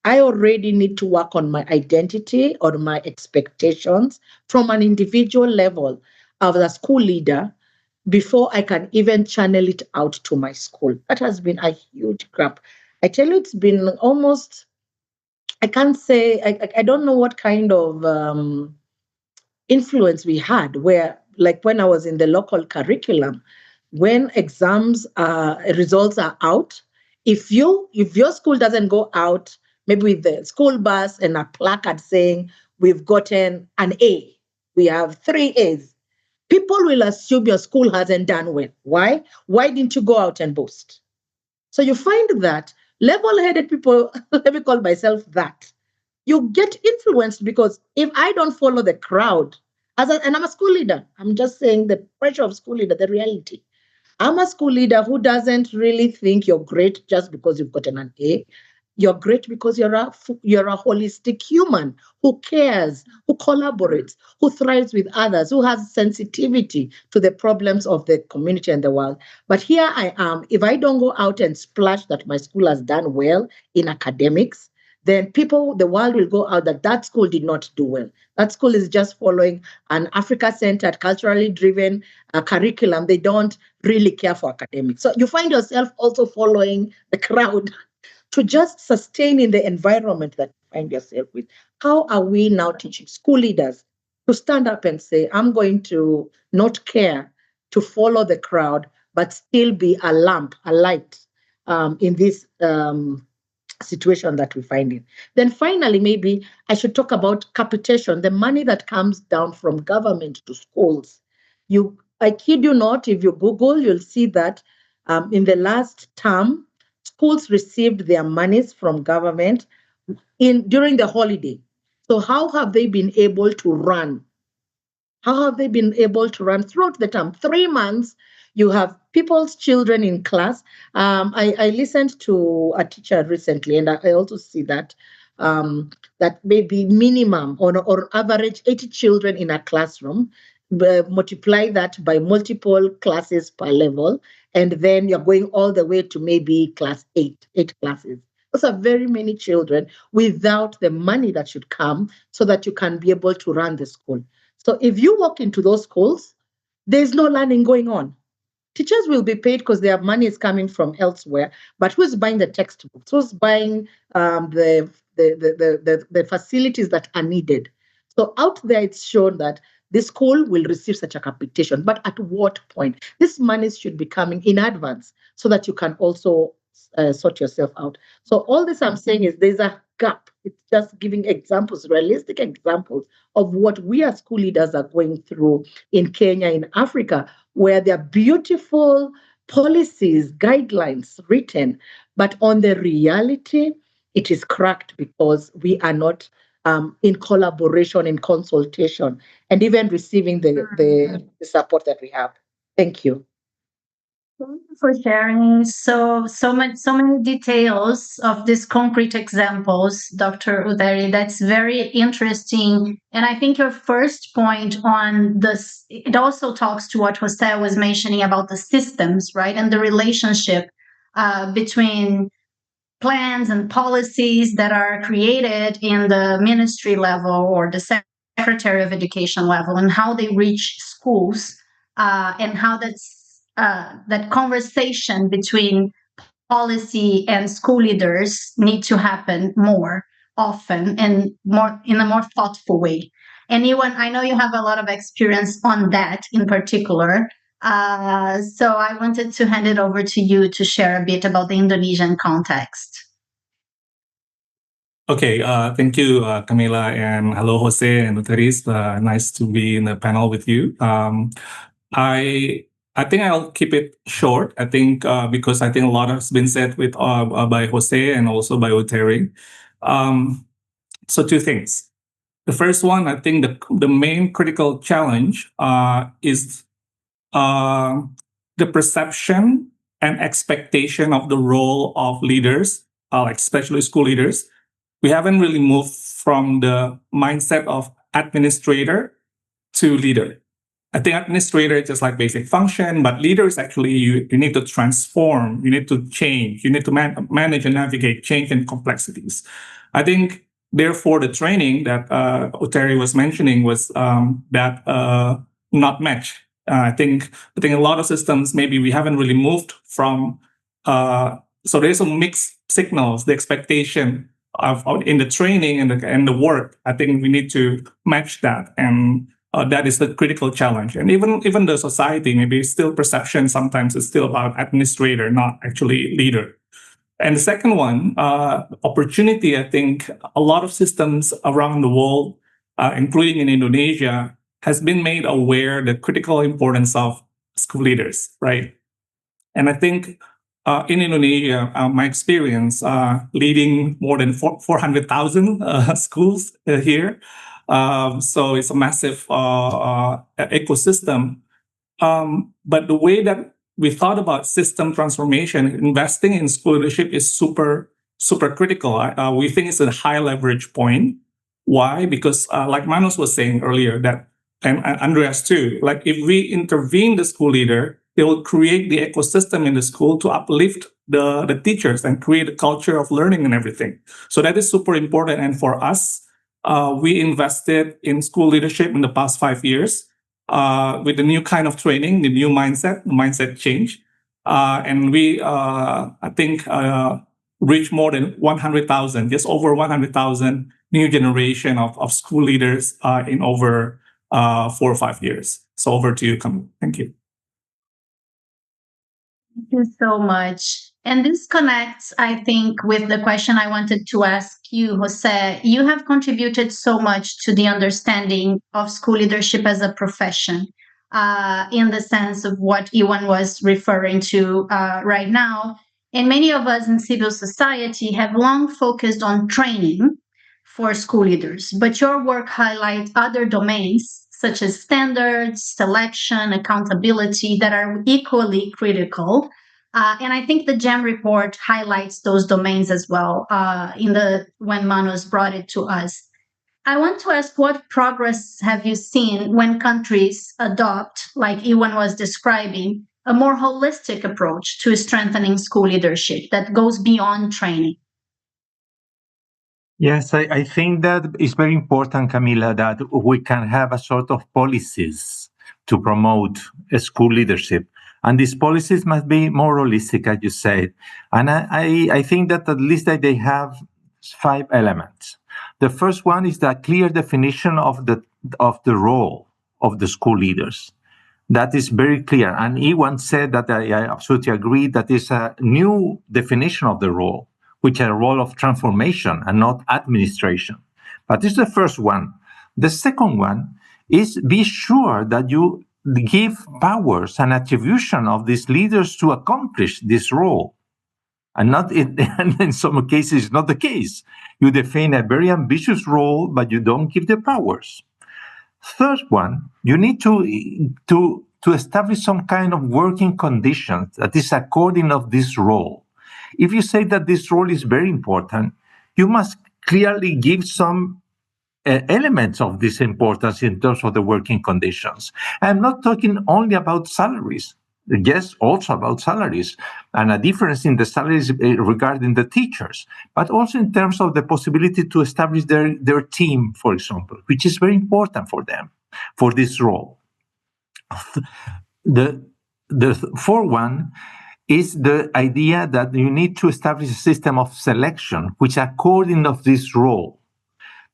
I already need to work on my identity or my expectations from an individual level of the school leader before I can even channel it out to my school. That has been a huge gap. I tell you, it's been almost, I can't say, I don't know what kind of influence we had, where, like when I was in the local curriculum, when exams results are out, if your school doesn't go out, maybe with the school bus and a placard saying we've gotten an A, we have 3 A's, people will assume your school hasn't done well. Why? Why didn't you go out and boast? So you find that level-headed people, let me call myself that, you get influenced because if I don't follow the crowd, and I'm a school leader, I'm just saying the pressure of school leader, the reality. I'm a school leader who doesn't really think you're great just because you've gotten an A. You're great because you're a holistic human who cares, who collaborates, who thrives with others, who has sensitivity to the problems of the community and the world. But here I am. If I don't go out and splash that my school has done well in academics, then the world will go out that school did not do well. That school is just following an Africa-centered, culturally driven curriculum. They don't really care for academics. So you find yourself also following the crowd to just sustain in the environment that you find yourself with. How are we now teaching school leaders to stand up and say, I'm going to not care, to follow the crowd, but still be a lamp, a light in this situation that we find in. Then finally, maybe I should talk about capitation, the money that comes down from government to schools. I kid you not, if you Google, you'll see that in the last term, schools received their monies from government during the holiday. So how have they been able to run? How have they been able to run throughout the term? 3 months, you have people's children in class. I listened to a teacher recently, and I also see that that maybe minimum or average 80 children in a classroom, multiply that by multiple classes per level, and then you're going all the way to maybe class 8 classes. Those are very many children without the money that should come so that you can be able to run the school. So if you walk into those schools, there's no learning going on. teachers will be paid because their money is coming from elsewhere, but who's buying the textbooks? Who's buying the facilities that are needed? So out there, it's shown that the school will receive such a capitation, but at what point? This money should be coming in advance so that you can also sort yourself out. So all this I'm saying is there's a gap. It's just giving examples, realistic examples of what we as school leaders are going through in Kenya, in Africa, where there are beautiful policies, guidelines written, but on the reality, it is cracked because we are not in collaboration, in consultation, and even receiving the support that we have. Thank you. Thank you for sharing so many details of these concrete examples, Dr. Utheri. That's very interesting. And I think your first point on this, it also talks to what Jose was mentioning about the systems, right? And the relationship between plans and policies that are created in the ministry level or the Secretary of Education level, and how they reach schools, and how that conversation between policy and school leaders need to happen more often and more in a more thoughtful way. And Iwan, I know you have a lot of experience on that in particular. So I wanted to hand it over to you to share a bit about the Indonesian context. Okay, thank you, Camila, and hello, Jose and Utheri. Nice to be in the panel with you. I think I'll keep it short. I think because I think a lot has been said with by Jose and also by Utheri. So two things. The first one, I think the main critical challenge is the perception and expectation of the role of leaders, like especially school leaders. We haven't really moved from the mindset of administrator to leader. I think administrator is just like basic function, but leader is actually you need to transform, you need to change, you need to manage and navigate change and complexities. I think therefore the training that Utheri was mentioning was that not match. I think a lot of systems maybe we haven't really moved from. So there's some mixed signals, the expectation of in the training and the work. I think we need to match that, and that is the critical challenge. And even the society, maybe still perception sometimes is still about administrator, not actually leader. And the second one, opportunity. I think a lot of systems around the world, including in Indonesia, has been made aware the critical importance of school leaders, right? And I think in Indonesia, my experience leading more than 400,000 schools here. So it's a massive ecosystem. But the way that we thought about system transformation, investing in school leadership is super critical. We think it's a high leverage point. Why? Because like Manos was saying earlier, that and Andreas too, like if we intervene the school leader, they will create the ecosystem in the school to uplift the teachers and create a culture of learning and everything. So that is super important. And for us, we invested in school leadership in the past 5 years with the new kind of training, the new mindset change. And we, I think, reached more than 100,000, just over 100,000 new generation of school leaders in over 4 or 5 years. So over to you, Camila. Thank you. Thank you so much. And this connects, I think, with the question I wanted to ask you, Jose. You have contributed so much to the understanding of school leadership as a profession, in the sense of what Iwan was referring to right now. And many of us in civil society have long focused on training for school leaders, but your work highlights other domains such as standards, selection, accountability that are equally critical. And I think the GEM report highlights those domains as well when Manos brought it to us. I want to ask, what progress have you seen when countries adopt, like Iwan was describing, a more holistic approach to strengthening school leadership that goes beyond training? Yes, I think that it's very important, Camila, that we can have a sort of policies to promote school leadership. And these policies must be more holistic, as you said. And I think that at least that they have 5 elements. The first one is the clear definition of the role of the school leaders. That is very clear. And Iwan said that I absolutely agree that is a new definition of the role, which is a role of transformation and not administration. But this is the first one. The second one is be sure that you give powers and attribution of these leaders to accomplish this role. And not in some cases, it's not the case. You define a very ambitious role, but you don't give the powers. Third one, you need to establish some kind of working conditions that is according of this role. If you say that this role is very important, you must clearly give some elements of this importance in terms of the working conditions. I'm not talking only about salaries. Yes, also about salaries and a difference in the salaries regarding the teachers, but also in terms of the possibility to establish their team, for example, which is very important for them, for this role. The fourth one is the idea that you need to establish a system of selection, which according of this role.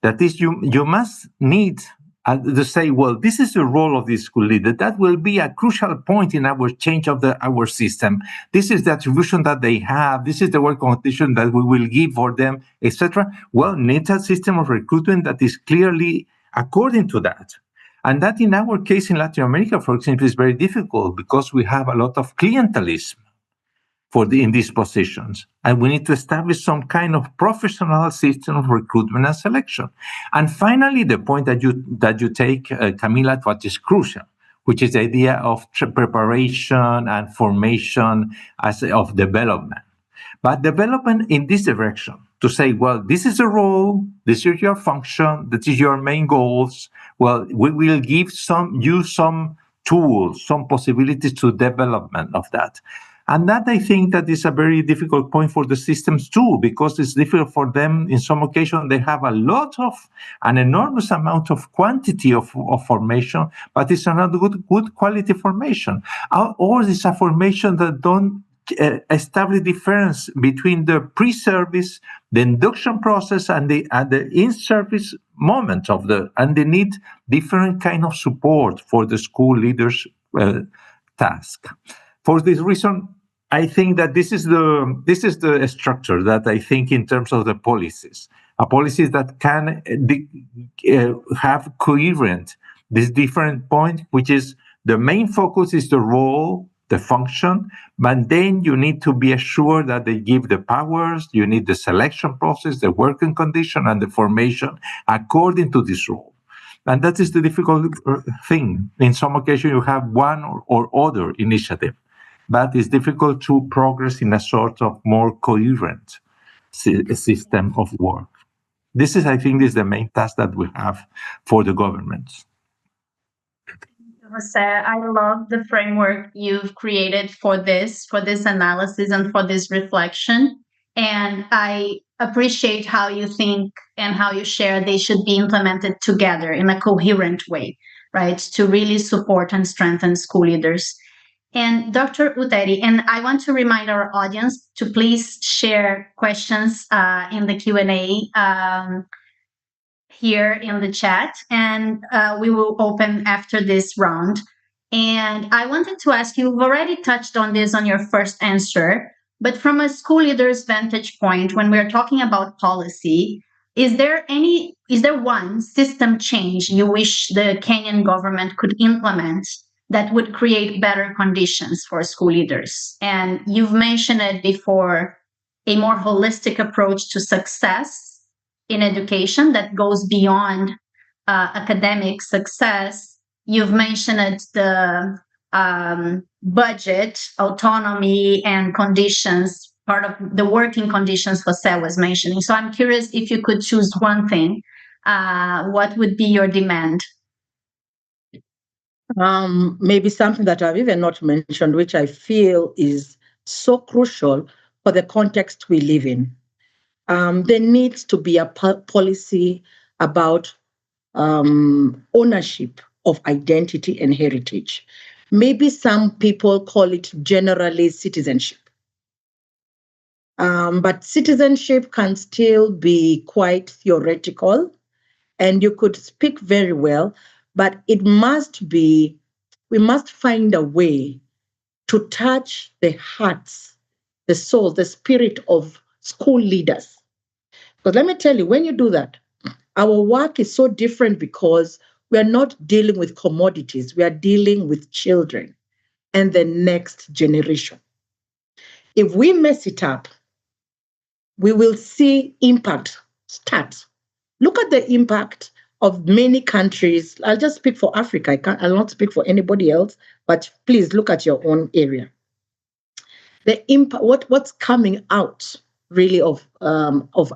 That is, you must need to say, well, this is the role of the school leader. That will be a crucial point in our change of our system. This is the attribution that they have. This is the work condition that we will give for them, etc. Well, need a system of recruitment that is clearly according to that. And that in our case in Latin America, for example, is very difficult because we have a lot of clientelism in these positions. And we need to establish some kind of professional system of recruitment and selection. And finally, the point that you take, Camila, what is crucial, which is the idea of preparation and formation of development. But development in this direction, to say, well, this is a role, this is your function, this is your main goals. Well, we will give you some tools, some possibilities to development of that. And that, I think, that is a very difficult point for the systems too, because it's difficult for them. In some occasions, they have an enormous amount of quantity of formation, but it's not good quality formation. Or it's a formation that don't establish difference between the pre-service, the induction process, and the in-service moment and they need different kind of support for the school leaders' task. For this reason, I think that this is the structure that I think in terms of the policies, a policies that can have coherent this different point, which is the main focus is the role, the function, but then you need to be assured that they give the powers, you need the selection process, the working condition, and the formation according to this role. And that is the difficult thing. In some occasions, you have one or other initiative, but it's difficult to progress in a sort of more coherent system of work. This is, I think, the main task that we have for the governments. Jose, I love the framework you've created for this analysis and for this reflection. And I appreciate how you think and how you share they should be implemented together in a coherent way, right? To really support and strengthen school leaders. And Dr. Utheri, and I want to remind our audience to please share questions in the Q&A here in the chat, and we will open after this round. And I wanted to ask you, you've already touched on this on your first answer, but from a school leader's vantage point, when we're talking about policy, is there one system change you wish the Kenyan government could implement that would create better conditions for school leaders? And you've mentioned it before, a more holistic approach to success in education that goes beyond academic success. You've mentioned it, the budget, autonomy, and conditions, part of the working conditions Jose was mentioning. So I'm curious, if you could choose one thing, what would be your demand? Maybe something that I've even not mentioned, which I feel is so crucial for the context we live in. There needs to be a policy about ownership of identity and heritage. Maybe some people call it generally citizenship. But citizenship can still be quite theoretical, and you could speak very well, but we must find a way to touch the hearts, the soul, the spirit of school leaders. Because let me tell you, when you do that, our work is so different because we are not dealing with commodities, we are dealing with children and the next generation. If we mess it up, we will see impact start. Look at the impact of many countries. I'll just speak for Africa. I'll not speak for anybody else, but please look at your own area. The impact, what's coming out really of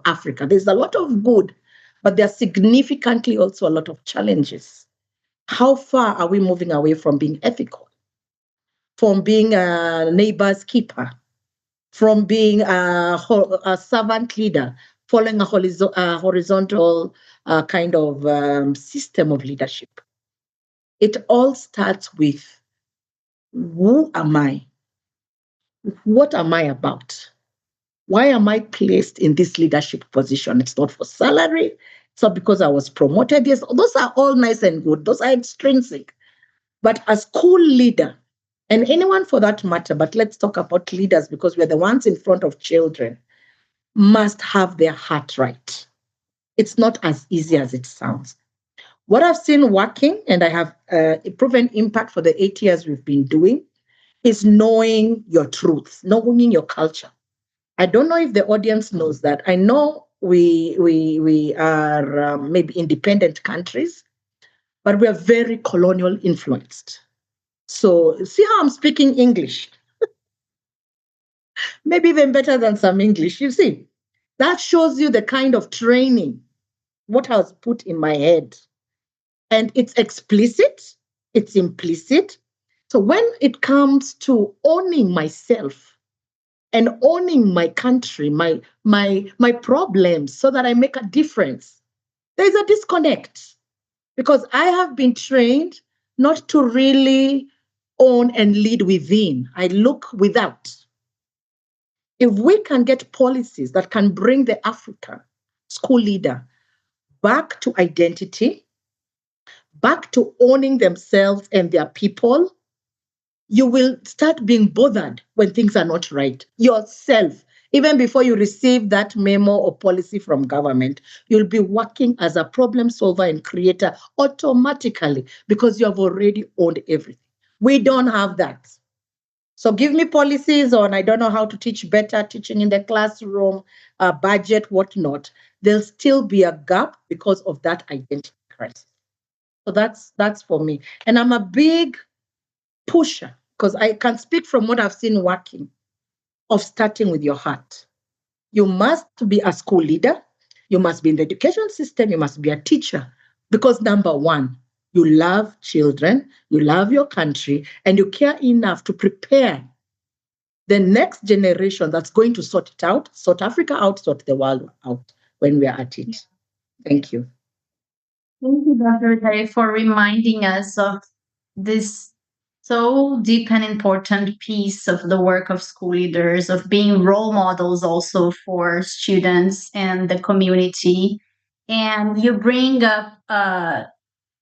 Africa. There's a lot of good, but there are significantly also a lot of challenges. How far are we moving away from being ethical, from being a neighbor's keeper, from being a servant leader, following a horizontal kind of system of leadership? It all starts with, who am I? What am I about? Why am I placed in this leadership position? It's not for salary. It's not because I was promoted. Yes, those are all nice and good. Those are extrinsic. But as school leader, and anyone for that matter, but let's talk about leaders because we're the ones in front of children, must have their heart right. It's not as easy as it sounds. What I've seen working, and I have a proven impact for the 8 years we've been doing, is knowing your truth, knowing your culture. I don't know if the audience knows that. I know we are maybe independent countries, but we are very colonial influenced. So see how I'm speaking English? Maybe even better than some English. You see, that shows you the kind of training, what I was put in my head. And it's explicit, it's implicit. So when it comes to owning myself and owning my country, my problems, so that I make a difference, there's a disconnect. Because I have been trained not to really own and lead within. I look without. If we can get policies that can bring the African school leader back to identity, back to owning themselves and their people, you will start being bothered when things are not right yourself. Even before you receive that memo or policy from government, you'll be working as a problem solver and creator automatically because you have already owned everything. We don't have that. So give me policies on, I don't know how to teach better, teaching in the classroom, budget, whatnot. There'll still be a gap because of that identity crisis. So that's for me. And I'm a big pusher, because I can speak from what I've seen working, of starting with your heart. You must be a school leader. You must be in the education system. You must be a teacher. Because number one, you love children, you love your country, and you care enough to prepare the next generation that's going to sort it out, sort Africa out, sort the world out when we are at it. Thank you. Thank you, Dr. Utheri, for reminding us of this so deep and important piece of the work of school leaders, of being role models also for students and the community. And you bring up,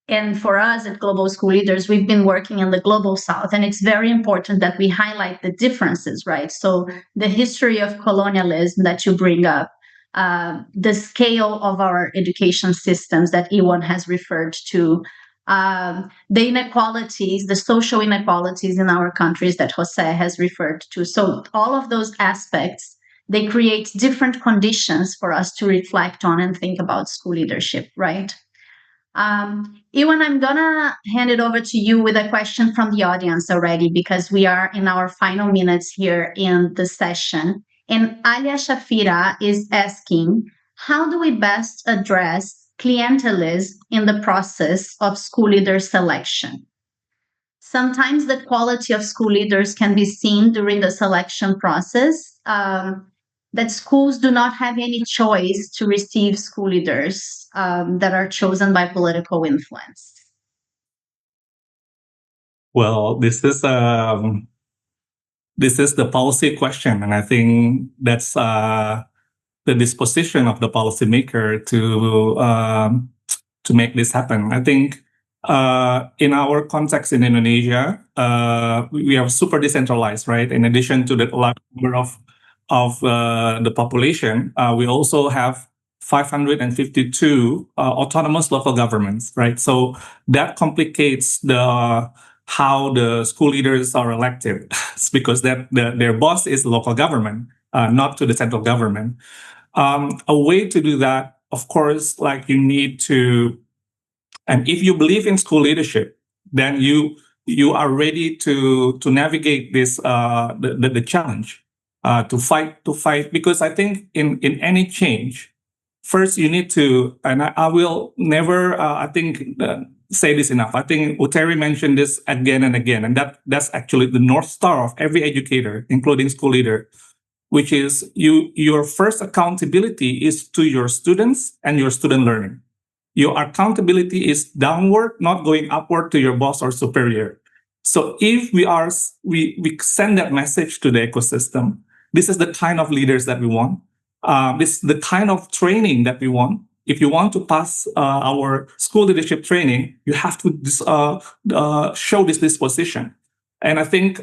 and for us at Global School Leaders, we've been working in the Global South, and it's very important that we highlight the differences, right? So the history of colonialism that you bring up, the scale of our education systems that Iwan has referred to, the inequalities, the social inequalities in our countries that Jose has referred to. So all of those aspects, they create different conditions for us to reflect on and think about school leadership, right? Iwan, I'm gonna hand it over to you with a question from the audience already, because we are in our final minutes here in the session. And Alia Shafira is asking, how do we best address clientelism in the process of school leader selection? Sometimes the quality of school leaders can be seen during the selection process, that schools do not have any choice to receive school leaders that are chosen by political influence. Well, this is the policy question, and I think that's the disposition of the policymaker to make this happen. I think in our context in Indonesia, we are super decentralized, right? In addition to the large number of the population, we also have 552 autonomous local governments, right? So that complicates how the school leaders are elected. It's because their boss is the local government, not to the central government. A way to do that, of course, like you need to, and if you believe in school leadership, then you are ready to navigate this the challenge, to fight, because I think in any change, first you need to, and I will never I think say this enough. I think Utheri mentioned this again and again, and that's actually the North Star of every educator, including school leader, which is your first accountability is to your students and your student learning. Your accountability is downward, not going upward to your boss or superior. So if we send that message to the ecosystem, this is the kind of leaders that we want. This is the kind of training that we want. If you want to pass our school leadership training, you have to show this disposition. And I think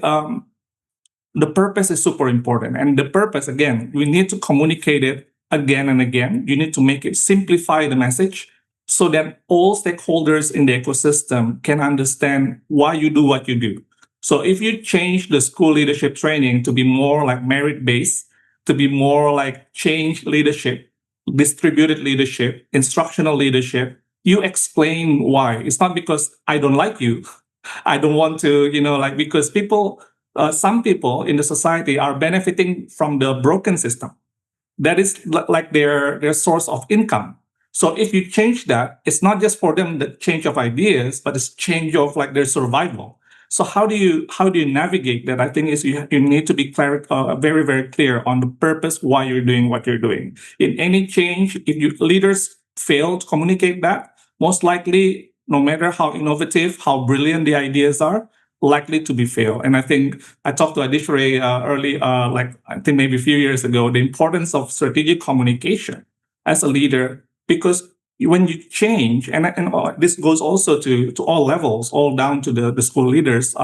the purpose is super important. And the purpose, again, we need to communicate it again and again. You need to make it, simplify the message so that all stakeholders in the ecosystem can understand why you do what you do. So if you change the school leadership training to be more like merit-based, to be more like change leadership, distributed leadership, instructional leadership, you explain why. It's not because I don't like you. I don't want to, because some people in the society are benefiting from the broken system. That is like their source of income. So if you change that, it's not just for them the change of ideas, but it's change of like their survival. So how do you navigate that? I think is you need to be very, very clear on the purpose why you're doing what you're doing. In any change, if leaders fail to communicate that, most likely, no matter how innovative, how brilliant the ideas are, likely to be failed. And I think I talked to Adishray early, I think maybe a few years ago, the importance of strategic communication as a leader, because when you change, and this goes also to all levels, all down to the school leaders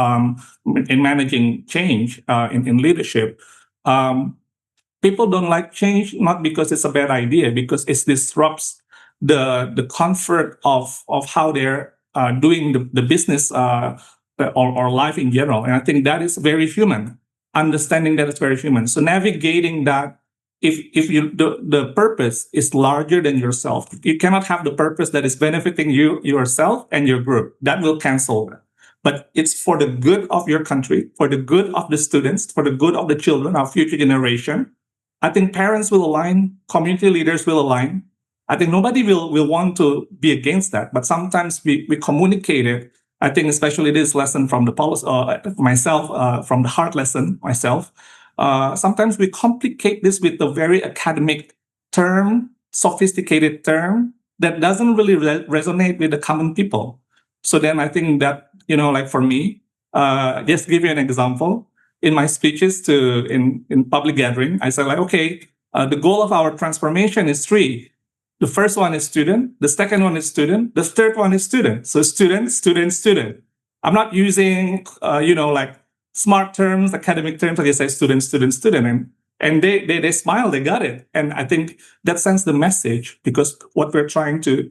in managing change in leadership. People don't like change, not because it's a bad idea, because it disrupts the comfort of how they're doing the business or life in general. And I think that is very human, understanding that it's very human. So navigating that, if you the purpose is larger than yourself, you cannot have the purpose that is benefiting yourself and your group. That will cancel that. But it's for the good of your country, for the good of the students, for the good of the children, our future generation. I think parents will align, community leaders will align. I think nobody will want to be against that, but sometimes we communicate it. I think especially this lesson from the policy, myself, from the heart lesson myself. Sometimes we complicate this with a very academic term, sophisticated term that doesn't really resonate with the common people. So then I think that, like for me, just to give you an example, in my speeches in public gathering, I said like, okay, the goal of our transformation is 3. The first one is student, the second one is student, the third one is student. So student, student, student. I'm not using, like smart terms, academic terms, like I say student, student, student. And they smile, they got it. And I think that sends the message, because what we're trying to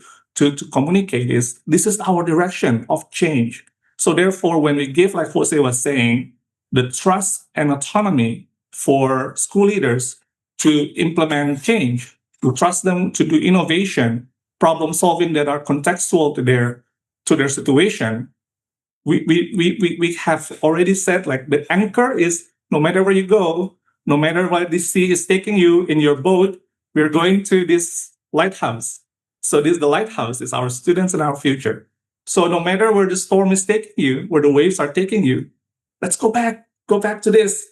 communicate is this is our direction of change. So therefore, when we give, like Jose was saying, the trust and autonomy for school leaders to implement change, to trust them to do innovation, problem solving that are contextual to their situation, we have already said like the anchor is no matter where you go, no matter where the sea is taking you in your boat, we're going to this lighthouse. So the lighthouse is our students and our future. So no matter where the storm is taking you, where the waves are taking you, let's go back to this.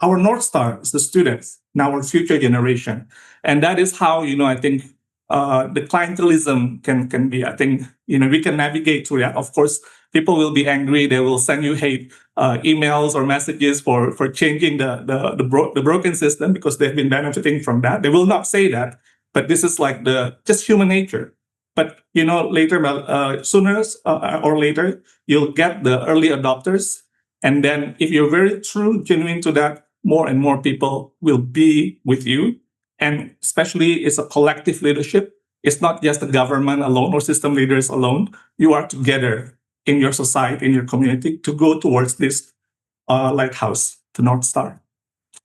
Our North Star is the students and our future generation. And that is how, I think the clientelism can be, I think, we can navigate through that. Of course, people will be angry. They will send you hate emails or messages for changing the broken system because they've been benefiting from that. They will not say that, but this is like just human nature. But later, sooner or later, you'll get the early adopters, and then if you're very true, genuine to that, more and more people will be with you. And especially, it's a collective leadership. It's not just the government alone or system leaders alone. You are together in your society, in your community, to go towards this lighthouse, the North Star.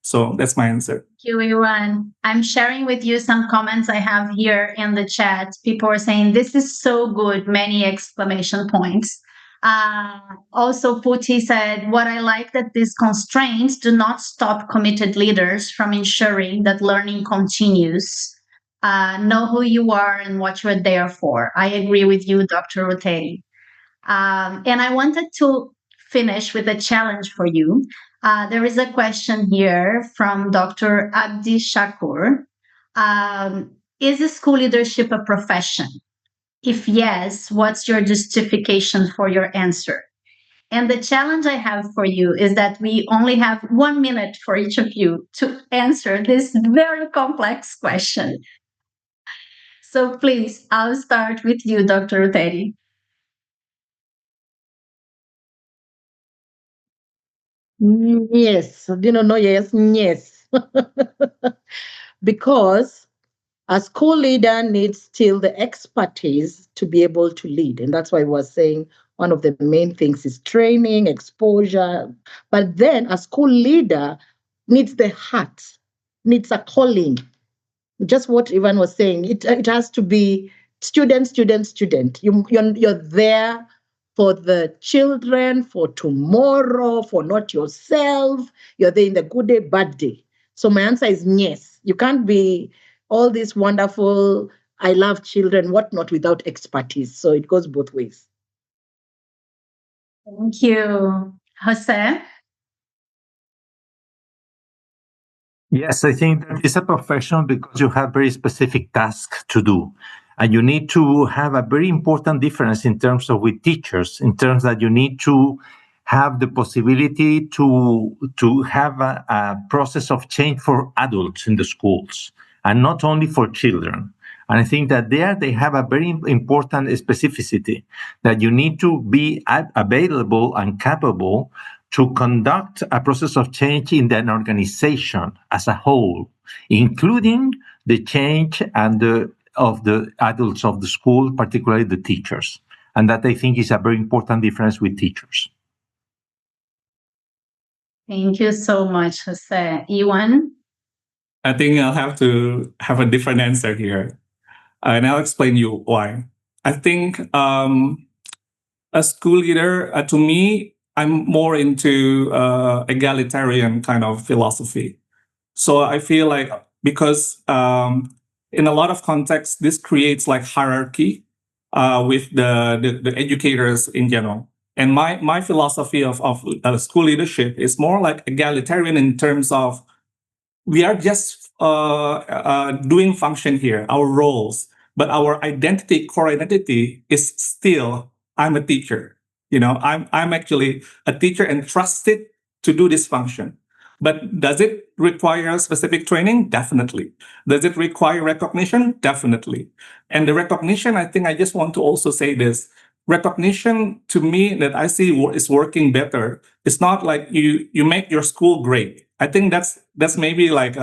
So that's my answer. Thank you, Iwan. I'm sharing with you some comments I have here in the chat. People are saying, this is so good, many exclamation points. Also, Puti said, what I like that these constraints do not stop committed leaders from ensuring that learning continues. Know who you are and what you're there for. I agree with you, Dr. Utheri. And I wanted to finish with a challenge for you. There is a question here from Dr. Abdi Shakur. Is school leadership a profession? If yes, what's your justification for your answer? And the challenge I have for you is that we only have 1 minute for each of you to answer this very complex question. So please, I'll start with you, Dr. Utheri. Yes, no, yes. Because a school leader needs still the expertise to be able to lead. And that's why I was saying one of the main things is training, exposure. But then a school leader needs the heart, needs a calling. Just what Iwan was saying, it has to be student. You're there for the children, for tomorrow, for not yourself. You're there in the good day, bad day. So my answer is yes. You can't be all this wonderful, I love children, whatnot, without expertise. So it goes both ways. Thank you. Jose? Yes, I think that it's a profession because you have very specific tasks to do. And you need to have a very important difference in terms of with teachers, in terms that you need to have the possibility to have a process of change for adults in the schools and not only for children. And I think that there they have a very important specificity that you need to be available and capable to conduct a process of change in an organization as a whole, including the change and of the adults of the school, particularly the teachers. And that I think is a very important difference with teachers. Thank you so much, Jose. Iwan? I think I'll have to have a different answer here. And I'll explain you why. I think a school leader, to me, I'm more into egalitarian kind of philosophy. So I feel like because in a lot of contexts, this creates like hierarchy with the educators in general. And my philosophy of school leadership is more like egalitarian in terms of we are just doing function here, our roles, but our identity, core identity, is still I'm a teacher. I'm actually a teacher and trusted to do this function. But does it require specific training? Definitely. Does it require recognition? Definitely. And the recognition, I think I just want to also say this. Recognition to me that I see is working better. It's not like you make your school great. I think that's maybe like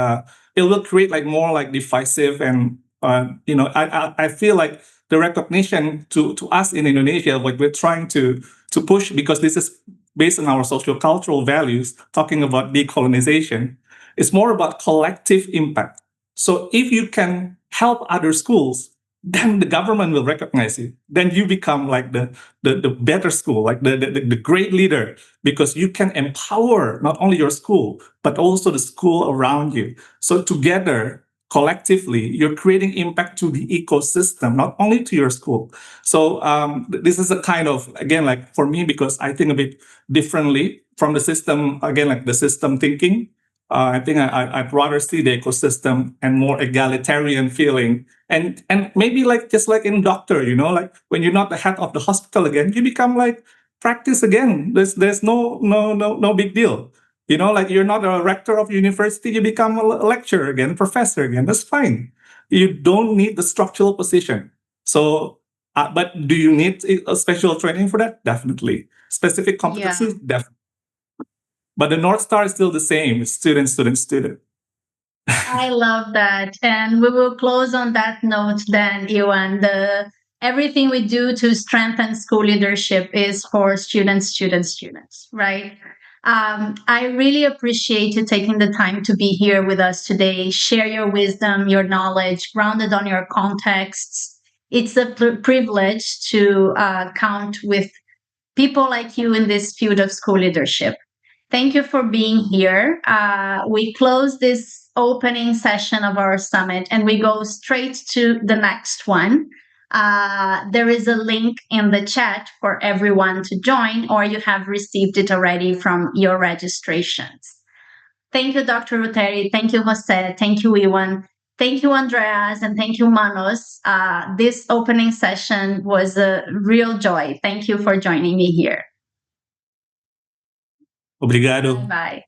it will create like more like divisive and I feel like the recognition to us in Indonesia, like we're trying to push because this is based on our socio-cultural values, talking about decolonization, it's more about collective impact. So if you can help other schools, then the government will recognize you. Then you become like the better school, like the great leader, because you can empower not only your school, but also the school around you. So together, collectively, you're creating impact to the ecosystem, not only to your school. So this is a kind of, again, like for me, because I think a bit differently from the system, again, like the system thinking. I think I'd rather see the ecosystem and more egalitarian feeling. And maybe like just like in doctor, like when you're not the head of the hospital again, you become like practice again. There's no big deal. Like you're not a rector of university, you become a lecturer again, professor again. That's fine. You don't need the structural position. So, but do you need a special training for that? Definitely. Specific competencies, definitely. But the North Star is still the same. It's student, student, student. I love that. And we will close on that note then, Iwan. Everything we do to strengthen school leadership is for students, students, students, right? I really appreciate you taking the time to be here with us today, share your wisdom, your knowledge, grounded on your contexts. It's a privilege to count with people like you in this field of school leadership. Thank you for being here. We close this opening session of our summit and we go straight to the next one. There is a link in the chat for everyone to join, or you have received it already from your registrations. Thank you, Dr. Utheri. Thank you, Jose. Thank you, Iwan. Thank you, Andreas, and thank you, Manos. This opening session was a real joy. Thank you for joining me here. Obrigado. Bye.